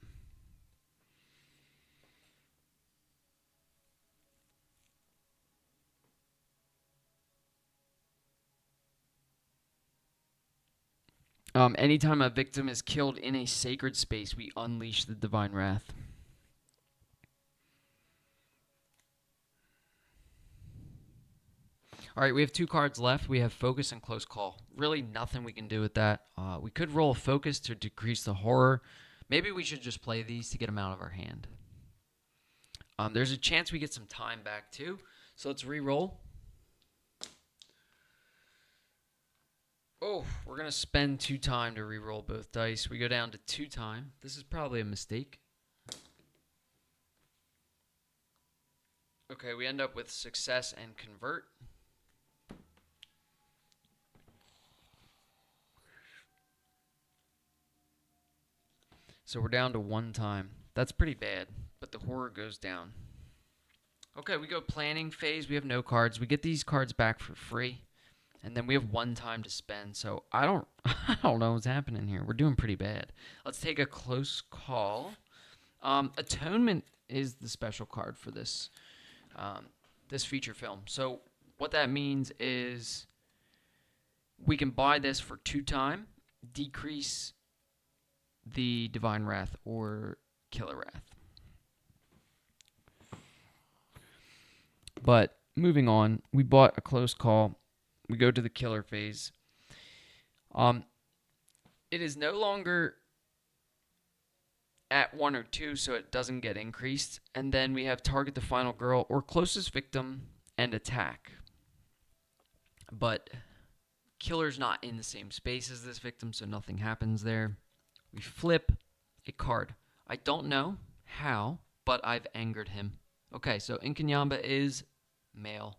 Anytime a victim is killed in a sacred space, we unleash the divine wrath. All right, we have 2 cards left. We have focus and close call. Really nothing we can do with that. We could roll a focus to decrease the horror. Maybe we should just play these to get them out of our hand. There's a chance we get some time back too. So let's re-roll. Oh, we're going to spend 2 time to re-roll both dice. We go down to 2 time. This is probably a mistake. Okay, we end up with success and convert. So we're down to 1 time. That's pretty bad, but the horror goes down. Okay, we go planning phase. We have no cards. We get these cards back for free, and then we have 1 time to spend. So I don't know what's happening here. We're doing pretty bad. Let's take a close call. Atonement is the special card for this feature film. So what that means is we can buy this for 2 time, decrease the divine wrath or Killer Wrath. But moving on, we bought a close call. We go to the killer phase. It is no longer at 1 or 2, so it doesn't get increased. And then we have target the final girl or closest victim and attack. But killer's not in the same space as this victim, so nothing happens there. We flip a card. I don't know how, but I've angered him. Okay, so Inkanyamba is male.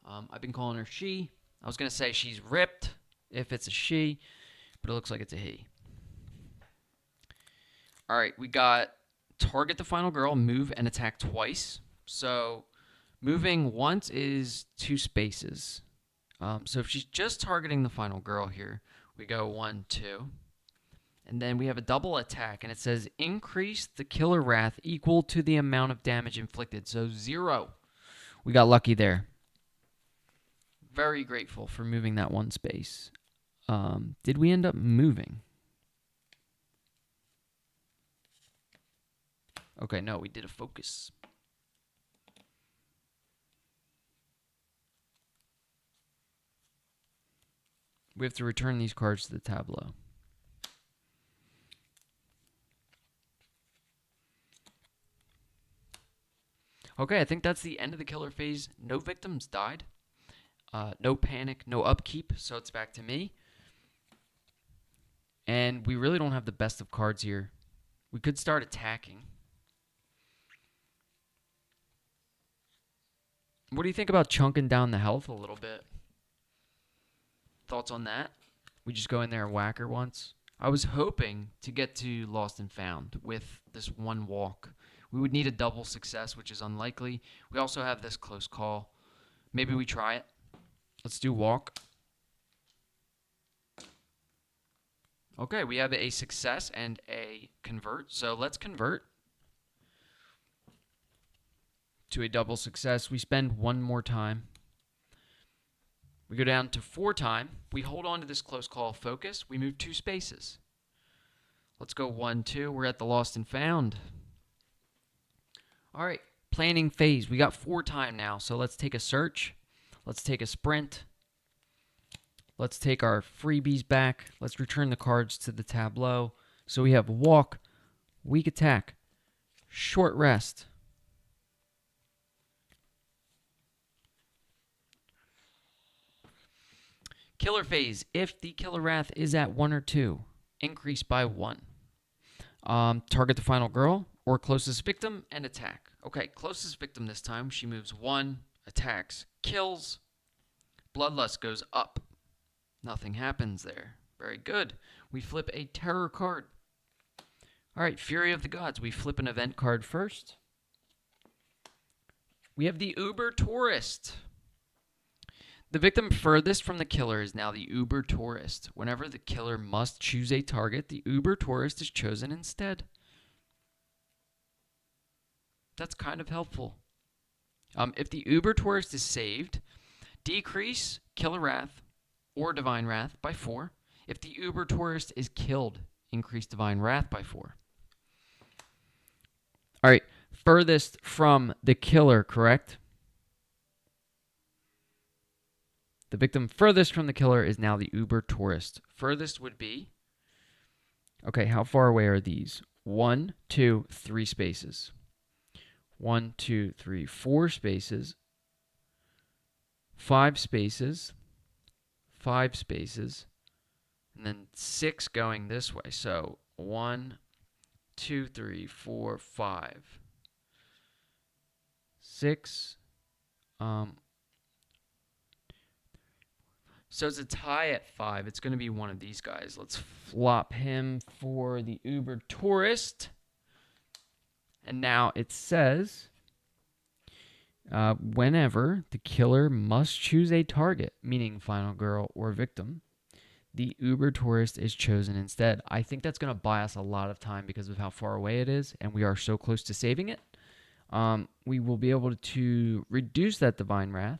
I've been calling her she. I was going to say she's ripped if it's a she, but it looks like it's a he. All right, we got target the final girl, move and attack twice. So moving once is 2 spaces. So if she's just targeting the final girl here, we go 1, 2. And then we have a double attack, and it says increase the killer wrath equal to the amount of damage inflicted. So 0. We got lucky there. Very grateful for moving that 1 space. Did we end up moving? Okay, no, we did a focus. We have to return these cards to the tableau. Okay, I think that's the end of the killer phase. No victims died. No panic, no upkeep, so it's back to me. And we really don't have the best of cards here. We could start attacking. What do you think about chunking down the health a little bit? Thoughts on that? We just go in there and whack her once. I was hoping to get to Lost and Found with this 1 walk. We would need a double success, which is unlikely. We also have this close call. Maybe we try it. Let's do walk. Okay, we have a success and a convert. So let's convert to a double success. We spend 1 more time. We go down to 4 time. We hold on to this close call focus. We move 2 spaces. Let's go 1, 2. We're at the Lost and Found. All right, planning phase. We got 4 time now. So let's take a search. Let's take a sprint. Let's take our freebies back. Let's return the cards to the tableau. So we have walk, weak attack, short rest. Killer phase. If the killer wrath is at 1 or 2, increase by 1. Target the final girl or closest victim and attack. Okay, closest victim this time. She moves 1, attacks, kills. Bloodlust goes up. Nothing happens there. Very good. We flip a terror card. All right, Fury of the Gods. We flip an event card first. We have the Uber Tourist. The victim furthest from the killer is now the Uber Tourist. Whenever the killer must choose a target, the Uber Tourist is chosen instead. That's kind of helpful. If the Uber Tourist is saved, decrease Killer Wrath or Divine Wrath by 4. If the Uber Tourist is killed, increase Divine Wrath by 4. All right, furthest from the killer, correct? The victim furthest from the killer is now the Uber Tourist. Furthest would be, okay, how far away are these? 1, 2, 3 spaces. 1, 2, 3, 4 spaces. 5 spaces. 5 spaces. And then 6 going this way. So 1, 2, 3, 4, 5. 6. So it's a tie at 5. It's going to be one of these guys. Let's flop him for the Uber Tourist. And now it says, whenever the killer must choose a target, meaning final girl or victim, the Uber Tourist is chosen instead. I think that's going to buy us a lot of time because of how far away it is, and we are so close to saving it. We will be able to reduce that Divine Wrath.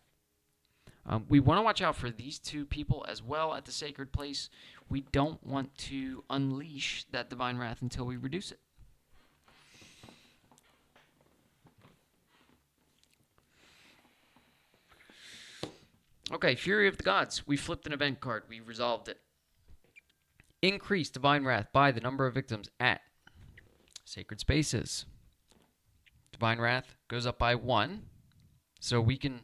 We want to watch out for these 2 people as well at the Sacred Place. We don't want to unleash that Divine Wrath until we reduce it. Okay, Fury of the Gods. We flipped an event card. We resolved it. Increase Divine Wrath by the number of victims at Sacred Spaces. Divine Wrath goes up by 1. So we can...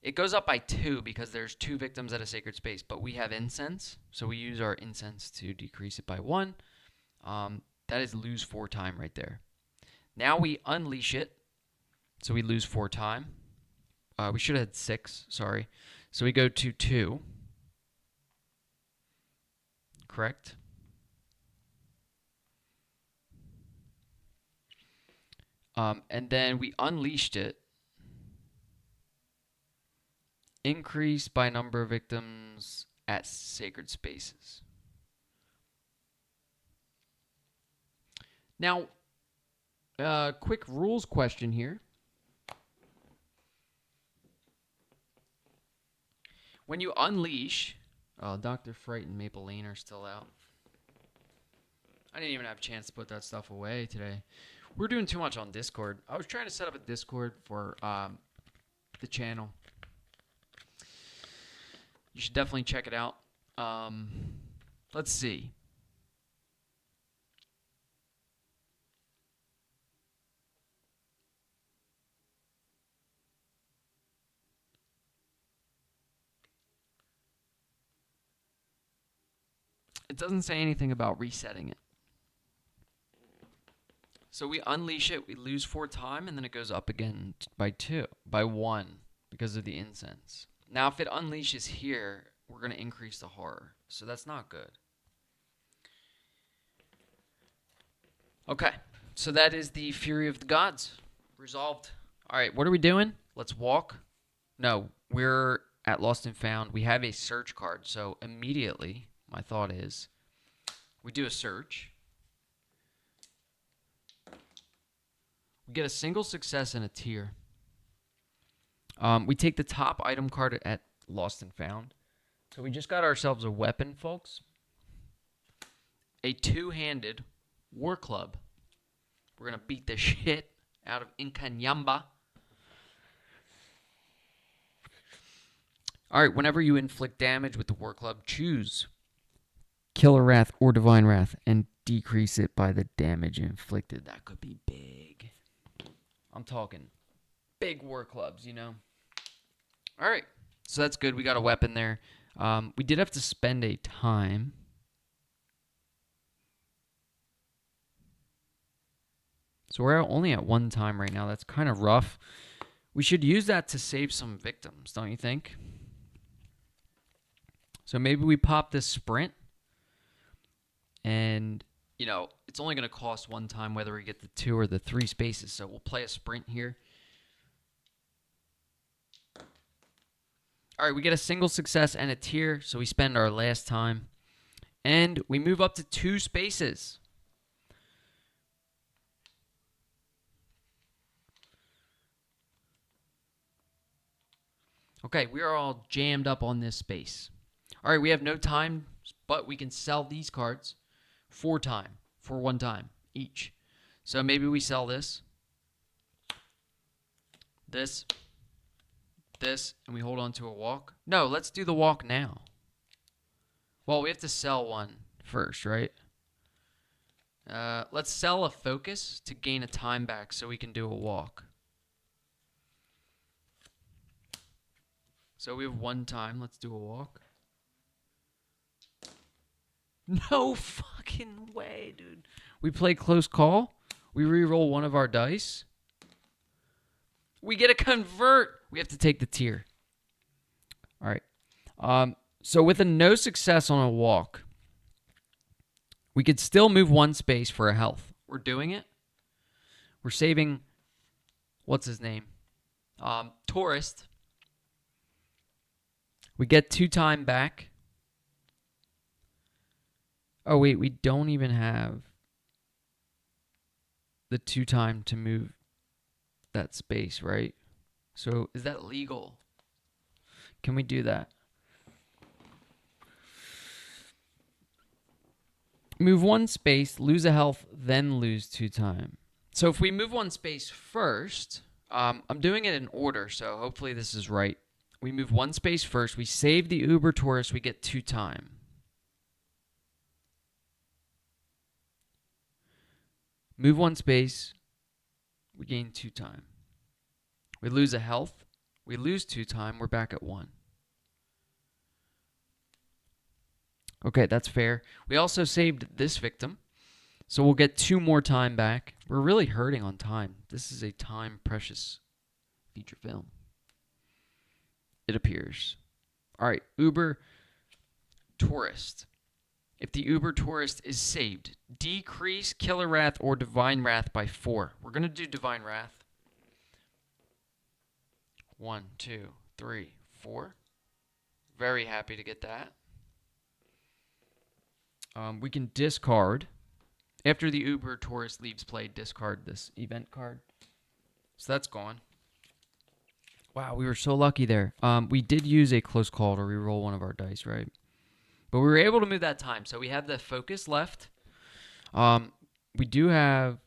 It goes up by 2 because there's 2 victims at a sacred space, but we have incense, so we use our incense to decrease it by 1. That is lose 4 time right there. Now we unleash it, so we lose 4 time. We should have had 6, sorry. So we go to 2. Correct? And then we unleashed it. Increase by number of victims at sacred spaces. Now, quick rules question here. When you unleash... Oh, Dr. Fright and Maple Lane are still out. I didn't even have a chance to put that stuff away today. We're doing too much on Discord. I was trying to set up a Discord for the channel. You should definitely check it out. Let's see. It doesn't say anything about resetting it. So we unleash it, we lose 4 time, and then it goes up again by 1 because of the incense. Now, if it unleashes here, we're going to increase the horror. So that's not good. Okay, so that is the Fury of the Gods. Resolved. All right, what are we doing? Let's walk. No, we're at Lost and Found. We have a search card. So immediately, my thought is, we do a search. We get a single success and a tier. We take the top item card at Lost and Found. So we just got ourselves a weapon, folks. A 2-handed war club. We're going to beat the shit out of Inkanyamba. Alright, whenever you inflict damage with the war club, choose Killer Wrath or Divine Wrath and decrease it by the damage inflicted. That could be big. I'm talking big war clubs, you know. Alright, so that's good. We got a weapon there. We did have to spend a time. So we're only at 1 time right now. That's kind of rough. We should use that to save some victims, don't you think? So maybe we pop this sprint. And, you know, it's only going to cost 1 time whether we get the 2 or the 3 spaces. So we'll play a sprint here. All right, we get a single success and a tier, so we spend our last time. And we move up to 2 spaces. Okay, we are all jammed up on this space. All right, we have no time, but we can sell these cards for 1 time each. So maybe we sell this, this, and we hold on to a walk. No, let's do the walk now. Well, we have to sell one first, right? Let's sell a focus to gain a time back so we can do a walk. So we have 1 time. Let's do a walk. No fucking way, dude. We play close call. We re-roll 1 of our dice. We get a convert. We have to take the tier. All right. So with a no success on a walk, we could still move 1 space for a health. We're doing it. We're saving, what's his name? Tourist. We get 2 time back. Oh, wait, we don't even have the 2 time to move that space, right? So is that legal? Can we do that? Move 1 space, lose a health, then lose 2 time. So if we move 1 space first, I'm doing it in order, so hopefully this is right. We move one space first. We save the Uber tourist. We get 2 time. Move one space. We gain 2 time. We lose a health. We lose 2 time. We're back at 1. Okay, that's fair. We also saved this victim. So we'll get 2 more time back. We're really hurting on time. This is a time precious feature film. It appears. All right, Uber tourist. If the Uber tourist is saved, decrease Killer Wrath or Divine Wrath by 4. We're going to do Divine Wrath. 1, 2, 3, 4. Very happy to get that. We can discard. After the Uber tourist leaves play, discard this event card. So that's gone. Wow, we were so lucky there. We did use a close call to reroll one of our dice, right? But we were able to move that time. So we have the focus left. We do have...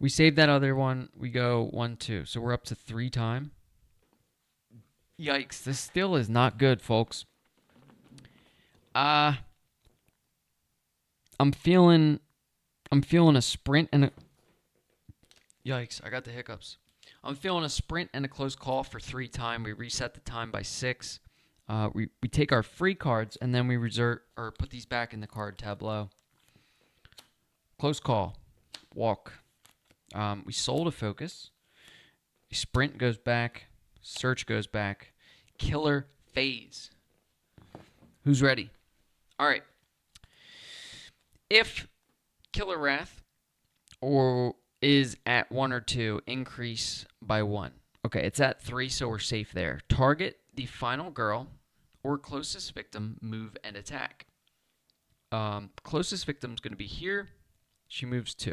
We saved that other one. We go 1, 2. So we're up to 3 time. Yikes, this still is not good, folks. I'm feeling a sprint and a... Yikes, I got the hiccups. I'm feeling a sprint and a close call for 3 time. We reset the time by 6. We take our free cards and then we reserve or put these back in the card tableau. Close call. Walk. We sold a focus. Sprint goes back. Search goes back. Killer phase. Who's ready? All right. If Killer Wrath or is at 1 or 2, increase by 1. Okay, it's at 3, so we're safe there. Target the final girl or closest victim, move and attack. Closest victim is going to be here. She moves 2.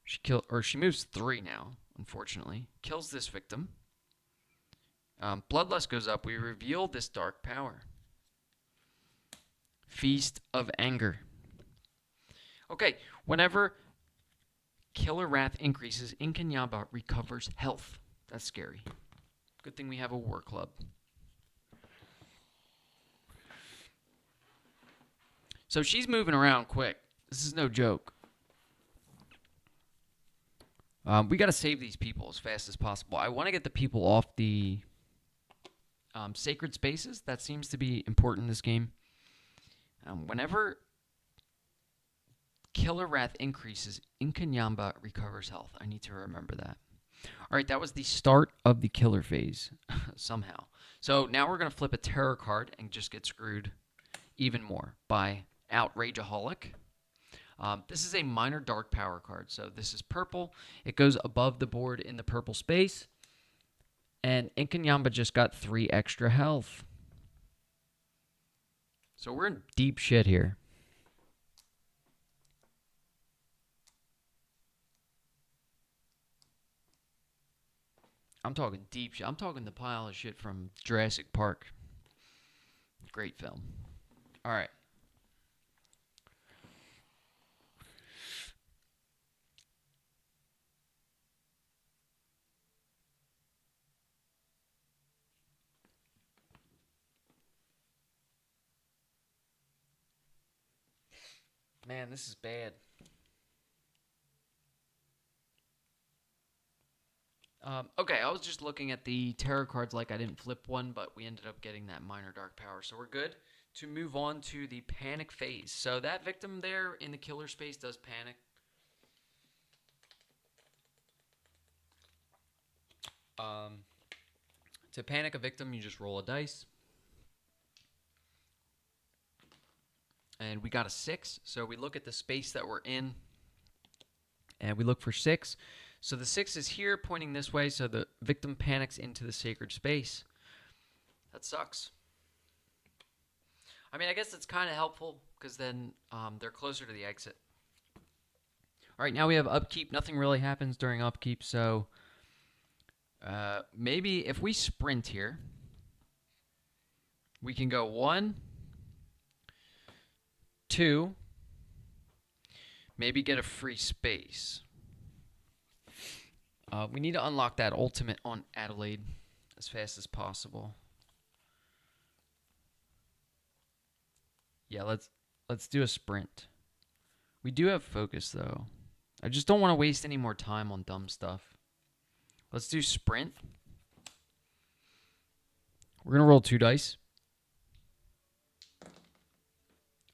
She moves 3 now, unfortunately. Kills this victim. Bloodlust goes up. We reveal this dark power. Feast of Anger. Okay, whenever Killer Wrath increases, Inkanyamba recovers health. That's scary. Good thing we have a war club. So she's moving around quick. This is no joke. We got to save these people as fast as possible. I want to get the people off the sacred spaces. That seems to be important in this game. Whenever Killer Wrath increases, Inkanyamba recovers health. I need to remember that. All right, that was the start of the killer phase, somehow. So now we're going to flip a terror card and just get screwed even more by Outrageaholic. This is a minor dark power card. So this is purple. It goes above the board in the purple space. And Inkanyamba just got 3 extra health. So we're in deep shit here. I'm talking deep shit. I'm talking the pile of shit from Jurassic Park. Great film. All right. Man, this is bad. Okay, I was just looking at the tarot cards like I didn't flip one, but we ended up getting that minor dark power. So we're good to move on to the panic phase. So that victim there in the killer space does panic. To panic a victim, you just roll a dice. And we got a 6, so we look at the space that we're in, and we look for 6. So the 6 is here, pointing this way, so the victim panics into the sacred space. That sucks. I mean, I guess it's kind of helpful, because then they're closer to the exit. All right, now we have upkeep. Nothing really happens during upkeep, so maybe if we sprint here, we can go 1, 2, maybe get a free space. We need to unlock that ultimate on Adelaide as fast as possible. Yeah, let's do a sprint. We do have focus though. I just don't want to waste any more time on dumb stuff. Let's do sprint. We're gonna roll 2 dice.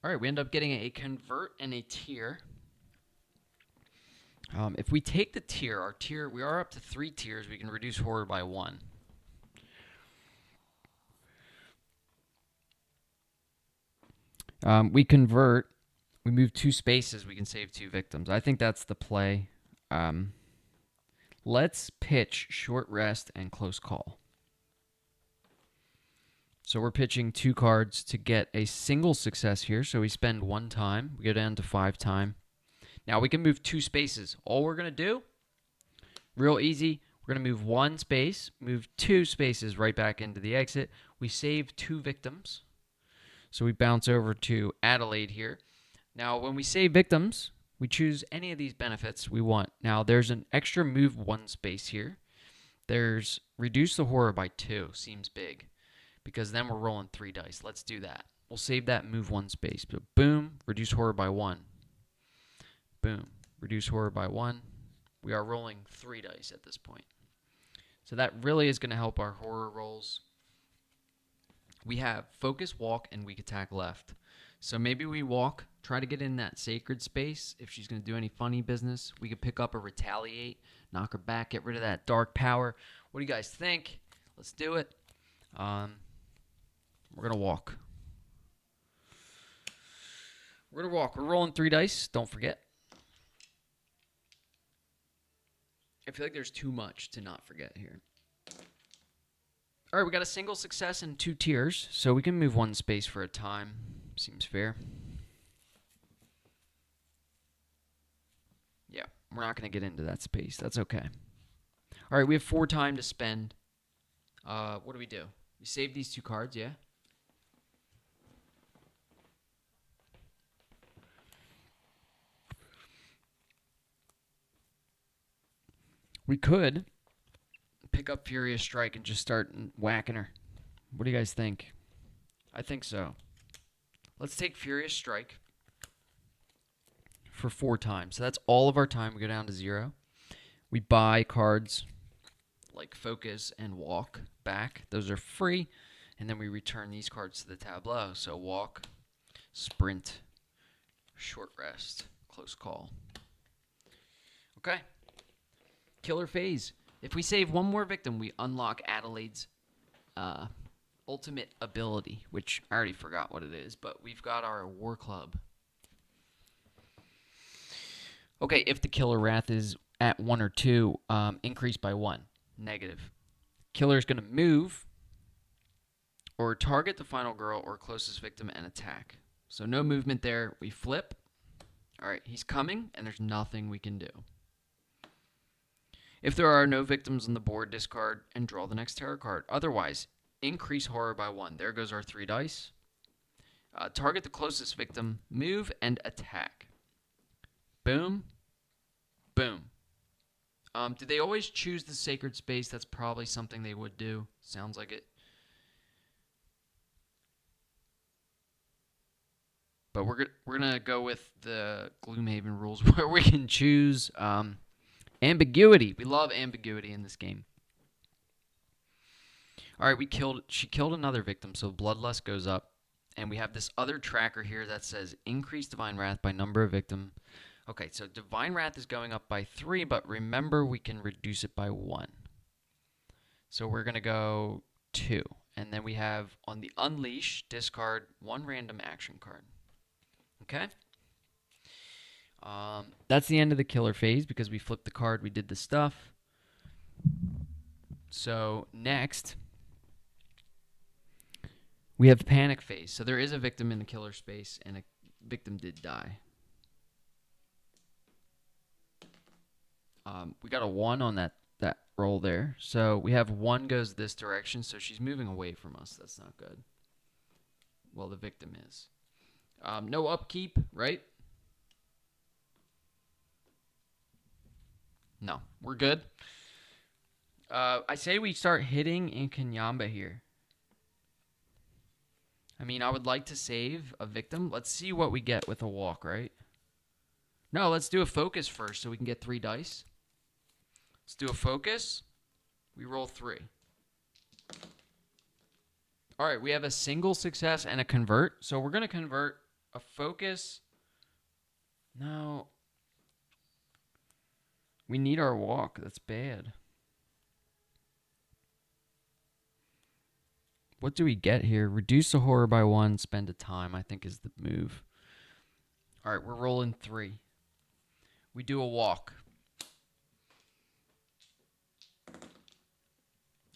All right, we end up getting a convert and a tier. If we take the tier, our tier, we are up to 3 tiers. We can reduce horror by 1. We convert. We move 2 spaces. We can save 2 victims. I think that's the play. Let's pitch short rest and close call. So we're pitching 2 cards to get a single success here. So we spend 1 time. We go down to 5 time. Now we can move 2 spaces. All we're going to do, real easy, we're going to move 1 space, move 2 spaces right back into the exit. We save 2 victims. So we bounce over to Adelaide here. Now when we save victims, we choose any of these benefits we want. Now there's an extra move 1 space here. There's reduce the horror by 2. Seems big. Because then we're rolling 3 dice. Let's do that. We'll save that move 1 space. But boom, reduce horror by 1. Boom, reduce horror by 1. We are rolling 3 dice at this point. So that really is going to help our horror rolls. We have focus, walk, and weak attack left. So maybe we walk, try to get in that sacred space. If she's going to do any funny business, we could pick up a retaliate, knock her back, get rid of that dark power. What do you guys think? Let's do it. We're going to walk. We're going to walk. We're rolling 3 dice. Don't forget. I feel like there's too much to not forget here. All right, we got a single success and 2 tiers, so we can move 1 space for a time. Seems fair. Yeah, we're not going to get into that space. That's okay. All right, we have 4 time to spend. What do? We save these 2 cards, yeah? We could pick up Furious Strike and just start whacking her. What do you guys think? I think so. Let's take Furious Strike for 4 times. So that's all of our time. We go down to 0. We buy cards like Focus and Walk back. Those are free. And then we return these cards to the tableau. So Walk, Sprint, Short Rest, Close Call. Okay. Killer phase. If we save 1 more victim, we unlock Adelaide's ultimate ability, which I already forgot what it is, but we've got our War Club. Okay, if the Killer Wrath is at 1 or 2, increase by 1. Negative. Killer is going to move or target the final girl or closest victim and attack. So no movement there. We flip. All right, he's coming, and there's nothing we can do. If there are no victims on the board, discard and draw the next tarot card. Otherwise, increase horror by 1. There goes our 3 dice. Target the closest victim, move, and attack. Boom. Boom. Did they always choose the sacred space? That's probably something they would do. Sounds like it. But we're gonna go with the Gloomhaven rules where we can choose ambiguity. We love ambiguity in this game. All right, she killed another victim, so Bloodlust goes up. And we have this other tracker here that says increase Divine Wrath by number of victim. Okay, so Divine Wrath is going up by 3, but remember we can reduce it by 1. So we're going to go 2. And then we have on the Unleash, discard 1 random action card. Okay? That's the end of the killer phase because we flipped the card, we did the stuff. So next, we have panic phase. So there is a victim in the killer space, and a victim did die. We got a 1 on that roll there. So we have 1 goes this direction, so she's moving away from us. That's not good. Well, the victim is. No upkeep, right? No, we're good. I say we start hitting Inkanyamba here. I mean, I would like to save a victim. Let's see what we get with a walk, right? No, let's do a focus first so we can get 3 dice. Let's do a focus. We roll 3. All right, we have a single success and a convert. So we're going to convert a focus. No. We need our walk. That's bad. What do we get here? Reduce the horror by 1, spend a time, I think is the move. All right, we're rolling 3. We do a walk.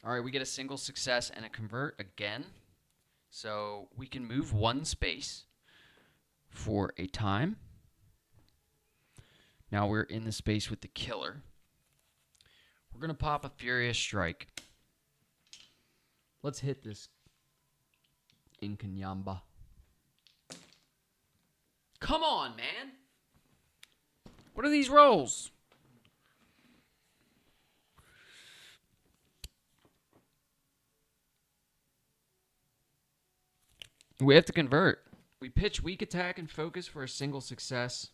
All right, we get a single success and a convert again. So we can move 1 space for a time. Now we're in the space with the killer. We're going to pop a Furious Strike. Let's hit this Inkanyamba. Come on, man. What are these rolls? We have to convert. We pitch weak attack and focus for a single success.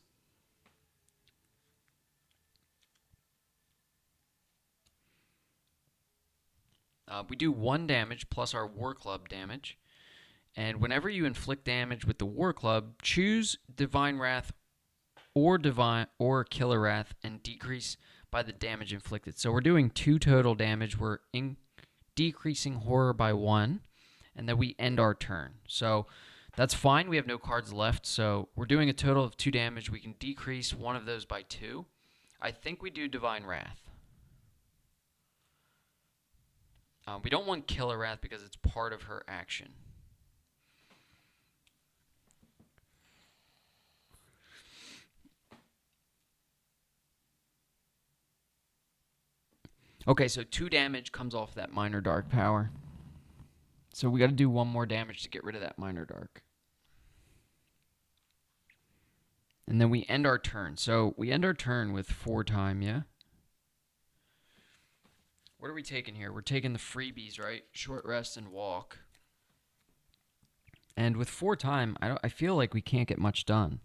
We do 1 damage plus our War Club damage. And whenever you inflict damage with the War Club, choose Divine Wrath or Killer Wrath and decrease by the damage inflicted. So we're doing 2 total damage. We're decreasing horror by 1, and then we end our turn. So that's fine. We have no cards left, so we're doing a total of 2 damage. We can decrease one of those by 2. I think we do Divine Wrath. We don't want Killer Wrath because it's part of her action. Okay, so 2 damage comes off that Minor Dark power. So we got to do 1 more damage to get rid of that Minor Dark. And then we end our turn. So we end our turn with 4 time, yeah? What are we taking here? We're taking the freebies, right? Short rest and walk. And with 4 time, I feel like we can't get much done.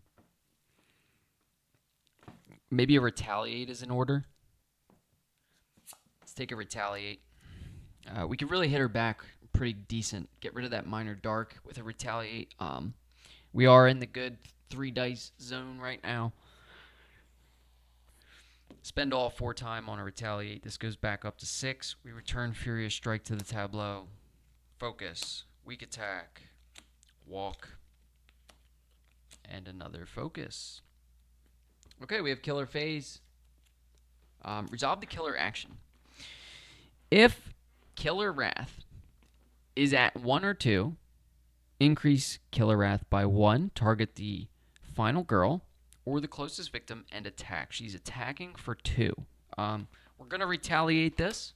Maybe a retaliate is in order. Let's take a retaliate. We could really hit her back pretty decent. Get rid of that Minor Dark with a retaliate. We are in the good 3 dice zone right now. Spend all 4 time on a retaliate. This goes back up to 6. We return Furious Strike to the tableau. Focus. Weak attack. Walk. And another focus. Okay, we have killer phase. Resolve the killer action. If Killer Wrath is at 1 or 2, increase Killer Wrath by 1. Target the final girl or the closest victim and attack. She's attacking for 2. We're going to retaliate this.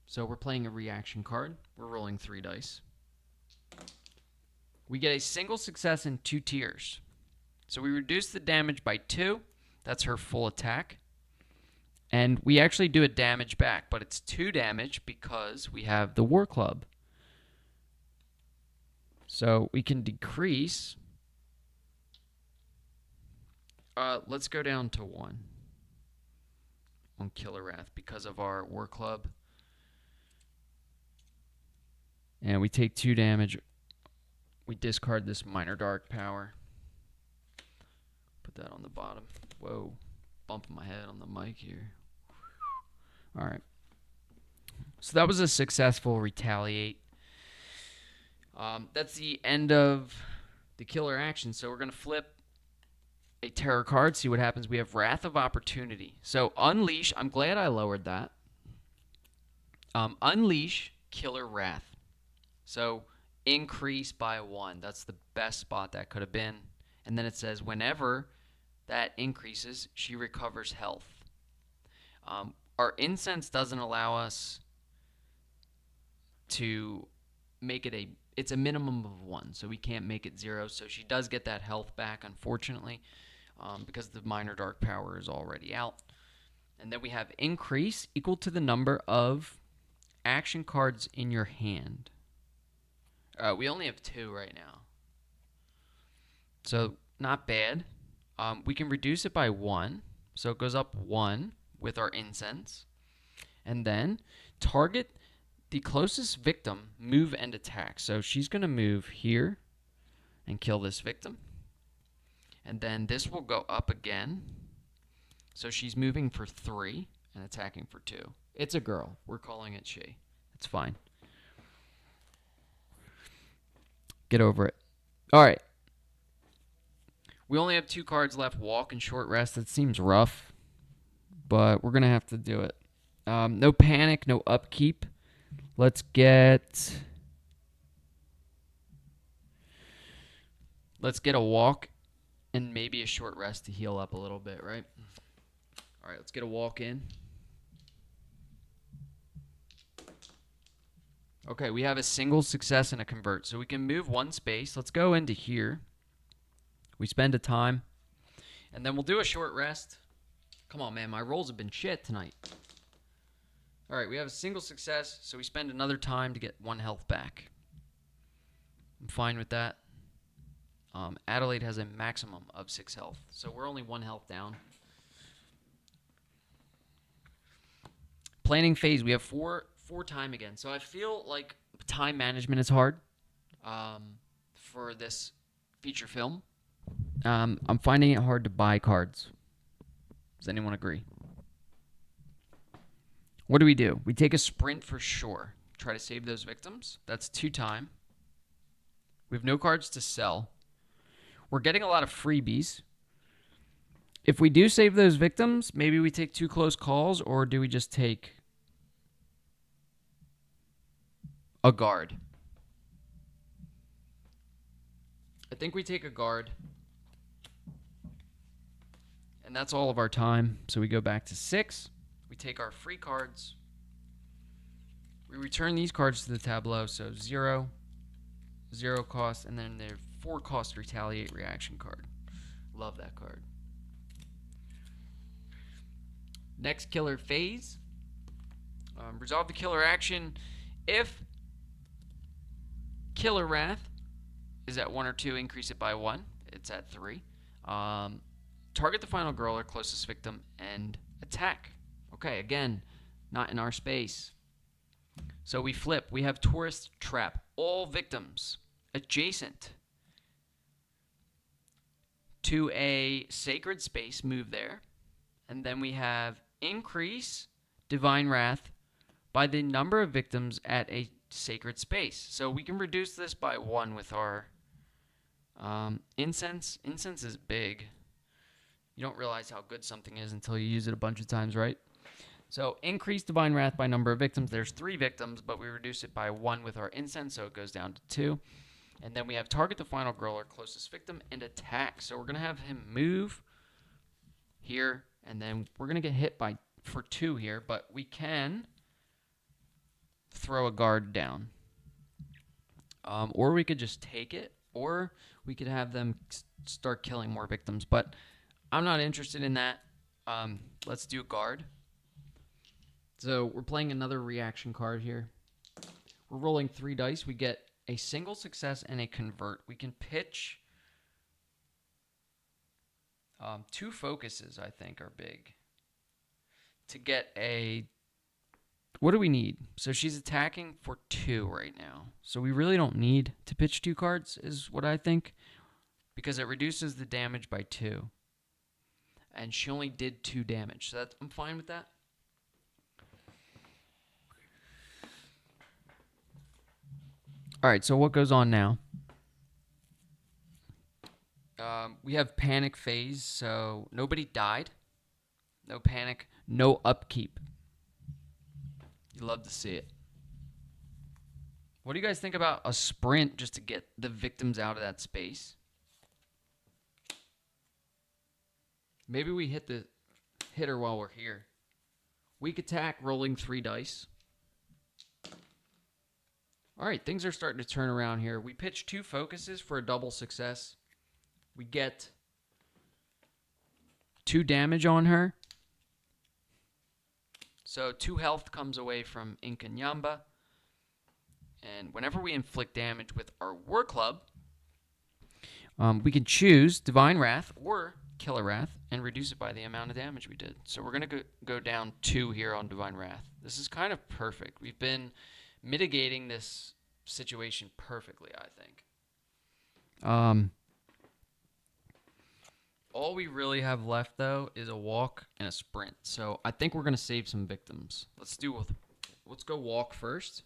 So we're playing a reaction card. We're rolling 3 dice. We get a single success in 2 tiers. So we reduce the damage by 2. That's her full attack. And we actually do a damage back, but it's 2 damage because we have the War Club. So we can decrease. Let's go down to 1 on Killer Wrath because of our War Club. And we take 2 damage. We discard this Minor Dark power. Put that on the bottom. Whoa. Bumping my head on the mic here. All right. So that was a successful retaliate. That's the end of the killer action. So we're going to flip a terror card, see what happens. We have Wrath of Opportunity. So unleash. I'm glad I lowered that. Unleash Killer Wrath. So increase by 1. That's the best spot that could have been. And then it says whenever that increases, she recovers health. Our incense doesn't allow us to make it it's a minimum of 1, so we can't make it 0. So she does get that health back, unfortunately, because the Minor Dark power is already out. And then we have increase equal to the number of action cards in your hand. We only have 2 right now. So not bad. We can reduce it by 1. So it goes up 1 with our incense. And then target the closest victim, move and attack. So she's going to move here and kill this victim. And then this will go up again. So she's moving for 3 and attacking for 2. It's a girl. We're calling it she. It's fine. Get over it. All right. We only have 2 cards left, walk and short rest. That seems rough, but we're going to have to do it. No panic, no upkeep. Let's get a walk and maybe a short rest to heal up a little bit, right? All right, let's get a walk in. Okay, we have a single success and a convert. So we can move 1 space. Let's go into here. We spend a time. And then we'll do a short rest. Come on, man. My rolls have been shit tonight. All right, we have a single success. So we spend another time to get 1 health back. I'm fine with that. Adelaide has a maximum of 6 health. So we're only 1 health down. Planning phase. We have 4 time again. So I feel like time management is hard for this feature film. I'm finding it hard to buy cards. Does anyone agree? What do? We take a sprint for sure. Try to save those victims. That's 2 time. We have no cards to sell. We're getting a lot of freebies. If we do save those victims, maybe we take 2 close calls, or do we just take a guard? I think we take a guard. And that's all of our time. So we go back to 6. We take our free cards. We return these cards to the tableau. So 0, 0 cost, and then their 4 cost retaliate reaction card. Love that card. Next killer phase. Resolve the killer action. If Killer Wrath is at 1 or 2, increase it by 1. It's at 3. Target the final girl or closest victim and attack. Okay, again, not in our space. So we flip. We have Tourist Trap. All victims adjacent to a sacred space move there. And then we have increase Divine Wrath by the number of victims at a sacred space. So we can reduce this by 1 with our incense. Incense is big. You don't realize how good something is until you use it a bunch of times, right? So increase Divine Wrath by number of victims. There's 3 victims, but we reduce it by 1 with our incense, so it goes down to 2. And then we have target the final girl or closest victim and attack. So we're going to have him move here, and then we're going to get hit for 2 here, but we can throw a guard down. Or we could just take it, or we could have them start killing more victims, but I'm not interested in that. Let's do a guard. So we're playing another reaction card here. We're rolling 3 dice. We get a single success and a convert. We can pitch 2 focuses, I think, are big. To get a... What do we need? So she's attacking for 2 right now. So we really don't need to pitch 2 cards, is what I think, because it reduces the damage by 2. And she only did 2 damage. So I'm fine with that. All right, so what goes on now? We have panic phase, so nobody died. No panic, no upkeep. You love to see it. What do you guys think about a sprint just to get the victims out of that space? Maybe we hit her while we're here. Weak attack, rolling 3 dice. All right, things are starting to turn around here. We pitch 2 focuses for a double success. We get 2 damage on her. So 2 health comes away from Inkanyamba. And whenever we inflict damage with our War Club, we can choose Divine Wrath or Killer Wrath and reduce it by the amount of damage we did. So we're going to go down 2 here on Divine Wrath. This is kind of perfect. We've been mitigating this situation perfectly, I think. All we really have left, though, is a walk and a sprint. So I think we're going to save some victims. Let's go walk first.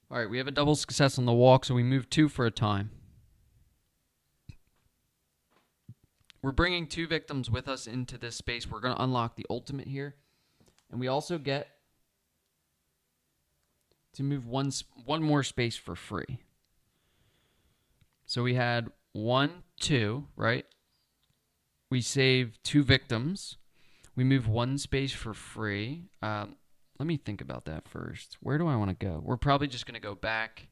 All right, we have a double success on the walk, so we move 2 for a time. We're bringing 2 victims with us into this space. We're going to unlock the ultimate here. And we also get to move one more space for free. So we had 1, 2, right? We save 2 victims. We move 1 space for free. Let me think about that first. Where do I want to go? We're probably just going to go back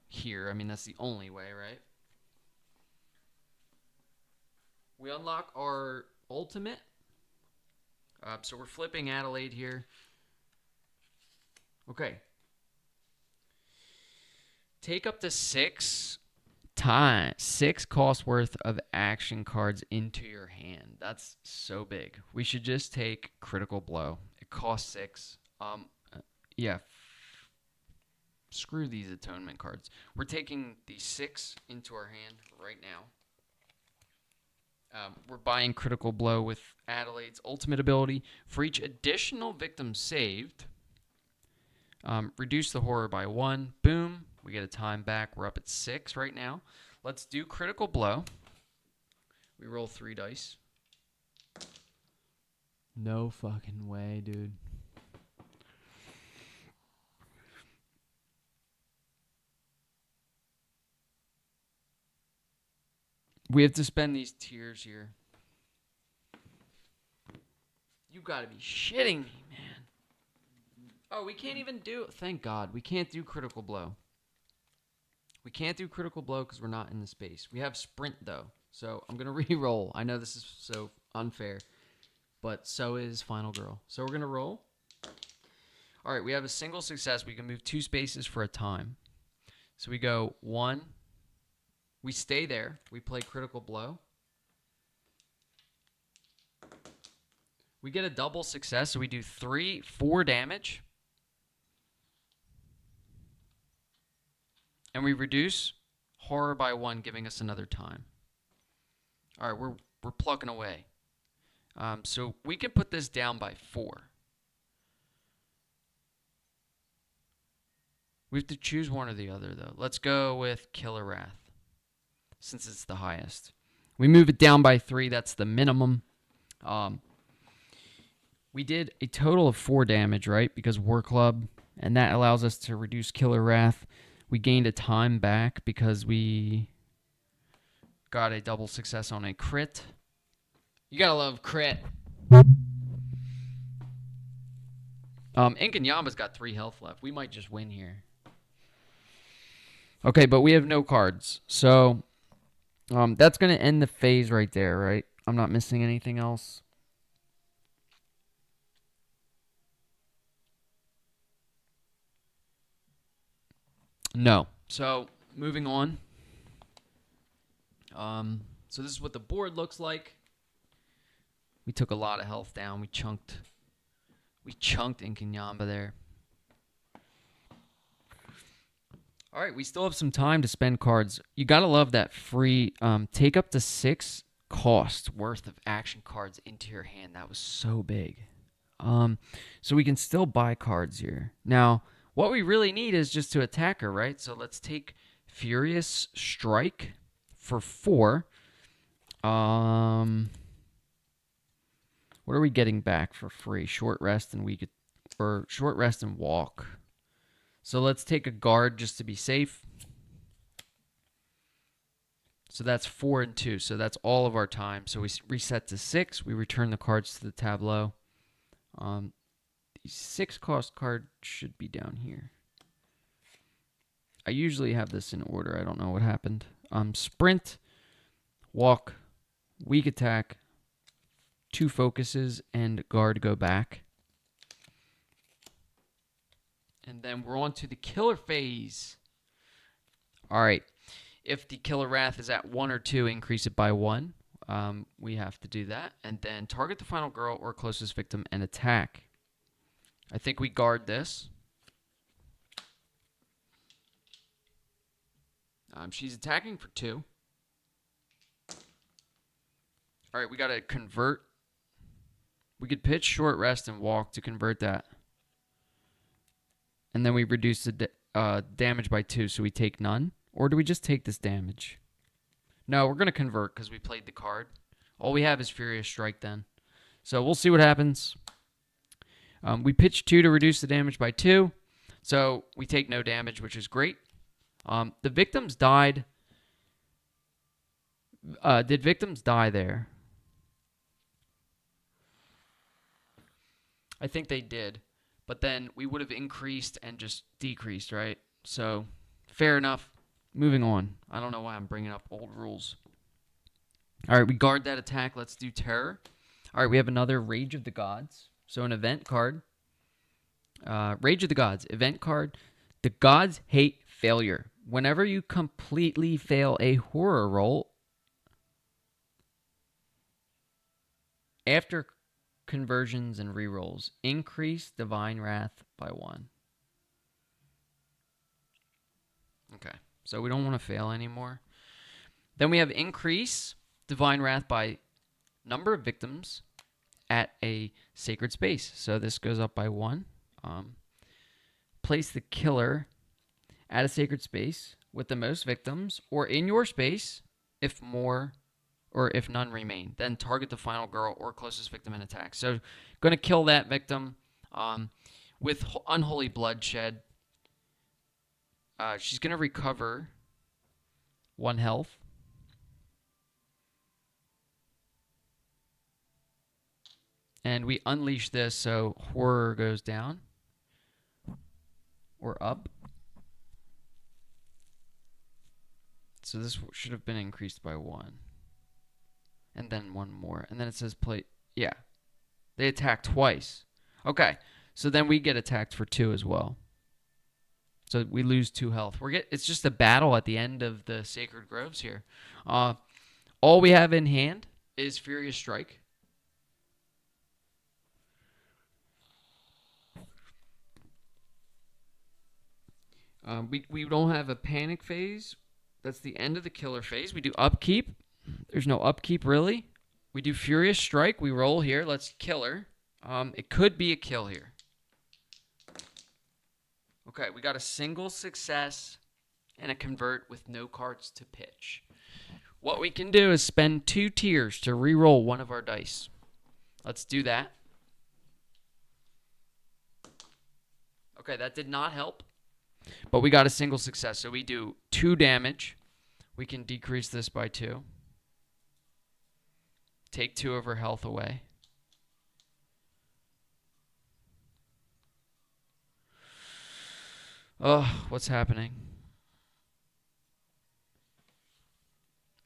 here. I mean, that's the only way, right? We unlock our ultimate. So we're flipping Adelaide here. Okay. Take up to 6 cost worth of action cards into your hand. That's so big. We should just take Critical Blow. It costs 6. Yeah. Screw these atonement cards. We're taking the 6 into our hand right now. We're buying Critical Blow with Adelaide's ultimate ability. For each additional victim saved, reduce the horror by 1. Boom. We get a time back. We're up at 6 right now. Let's do Critical Blow. We roll 3 dice. No fucking way, dude. We have to spend these tears here. You gotta be shitting me, man. Oh, we can't even do... Thank God. We can't do Critical Blow. We can't do Critical Blow because we're not in the space. We have Sprint, though. So I'm going to re-roll. I know this is so unfair. But so is Final Girl. So we're going to roll. All right, we have a single success. We can move 2 spaces for a time. So we go 1... We stay there. We play Critical Blow. We get a double success, so we do 4 damage. And we reduce horror by 1, giving us another time. All right, we're plucking away. So we can put this down by 4. We have to choose one or the other, though. Let's go with Killer Wrath, since it's the highest. We move it down by 3. That's the minimum. We did a total of 4 damage, right? Because War Club, and that allows us to reduce Killer Wrath. We gained a time back because we got a double success on a crit. You gotta love crit. Inkanyamba's got 3 health left. We might just win here. Okay, but we have no cards. So... that's going to end the phase right there, right? I'm not missing anything else. No. So, moving on. So this is what the board looks like. We took a lot of health down. We chunked Inkanyamba there. All right, we still have some time to spend cards. You got to love that free take up to 6 cost worth of action cards into your hand. That was so big. So we can still buy cards here. Now, what we really need is just to attack her, right? So let's take Furious Strike for 4. What are we getting back for free? Short rest and short rest and walk. So let's take a guard just to be safe. So that's 4 and 2. So that's all of our time. So we reset to 6. We return the cards to the tableau. The 6 cost card should be down here. I usually have this in order. I don't know what happened. Sprint, walk, weak attack, 2 focuses, and guard go back. And then we're on to the killer phase. All right. If the killer wrath is at 1 or 2, increase it by 1. We have to do that. And then target the final girl or closest victim and attack. I think we guard this. She's attacking for 2. All right, we got to convert. We could pitch, short rest, and walk to convert that. And then we reduce the damage by 2, so we take none. Or do we just take this damage? No, we're going to convert because we played the card. All we have is Furious Strike then. So we'll see what happens. We pitch 2 to reduce the damage by 2. So we take no damage, which is great. The victims died. Did victims die there? I think they did. But then we would have increased and just decreased, right? So, fair enough. Moving on. I don't know why I'm bringing up old rules. All right, we guard that attack. Let's do terror. All right, we have another Rage of the Gods. So an event card. Rage of the Gods. Event card. The gods hate failure. Whenever you completely fail a horror roll, after conversions and rerolls, increase Divine Wrath by 1. Okay, so we don't want to fail anymore. Then we have increase Divine Wrath by number of victims at a sacred space. So this goes up by 1. Place the killer at a sacred space with the most victims or in your space if more or if none remain. Then target the final girl or closest victim and attack. So going to kill that victim with unholy bloodshed. She's going to recover 1 health. And we unleash this, so horror goes down or up. So this should have been increased by 1. And then 1 more. And then it says play. Yeah. They attack twice. Okay. So then we get attacked for 2 as well. So we lose 2 health. It's just a battle at the end of the Sacred Groves here. All we have in hand is Furious Strike. We don't have a panic phase. That's the end of the killer phase. We do upkeep. There's no upkeep, really. We do Furious Strike. We roll here. Let's kill her. It could be a kill here. Okay, we got a single success and a convert with no cards to pitch. What we can do is spend 2 tiers to re-roll one of our dice. Let's do that. Okay, that did not help. But we got a single success, so we do 2 damage. We can decrease this by 2. Take 2 of her health away. Oh, what's happening?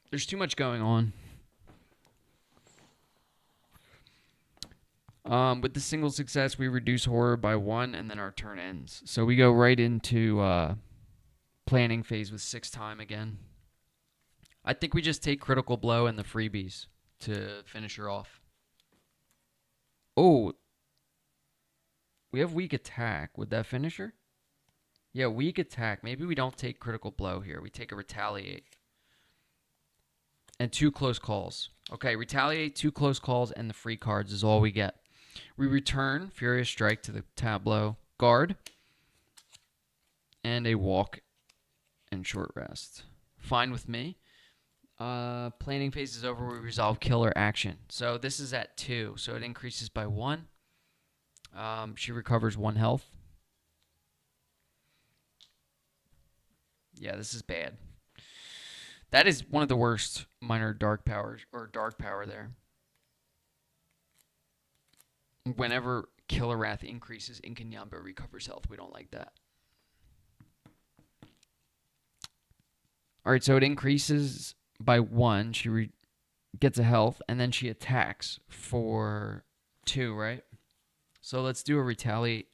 There's too much going on. With the single success, we reduce horror by 1, and then our turn ends. So we go right into planning phase with 6 time again. I think we just take critical blow and the freebies to finish her off. Oh, we have weak attack. Would that finish her? Yeah, weak attack. Maybe we don't take critical blow here. We take a retaliate. And 2 close calls. Okay, retaliate, 2 close calls, and the free cards is all we get. We return Furious Strike to the tableau. Guard. And a walk and short rest. Fine with me. Planning phase is over. We resolve killer action. So this is at 2. So it increases by 1. She recovers 1 health. Yeah, this is bad. That is one of the worst minor dark powers, or dark power there. Whenever Killer Wrath increases, Inkanyamba recovers health. We don't like that. Alright, so it increases by 1. gets a health, and then she attacks for 2, right? So let's do a retaliate.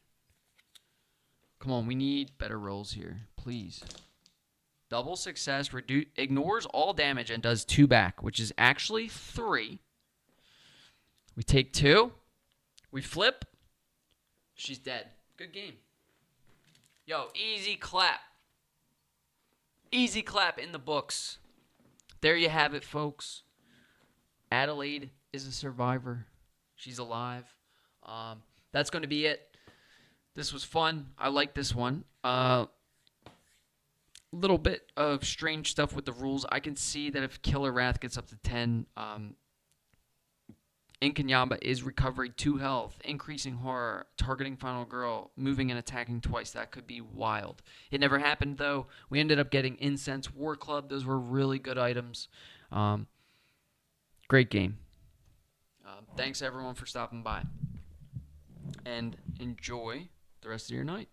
Come on, we need better rolls here, please. Double success, ignores all damage and does 2 back, which is actually 3. We take 2. We flip. She's dead. Good game. Yo, easy clap. Easy clap in the books. There you have it, folks. Adelaide is a survivor. She's alive. That's going to be it. This was fun. I like this one. Little bit of strange stuff with the rules. I can see that if Killer Wrath gets up to 10, Inkanyamba is recovering 2 health, increasing horror, targeting final girl, moving and attacking twice. That could be wild. It never happened, though. We ended up getting Incense, War Club. Those were really good items. Great game. Thanks, everyone, for stopping by. And enjoy the rest of your night.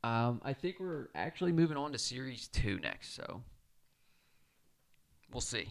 I think we're actually moving on to Series 2 next, so we'll see.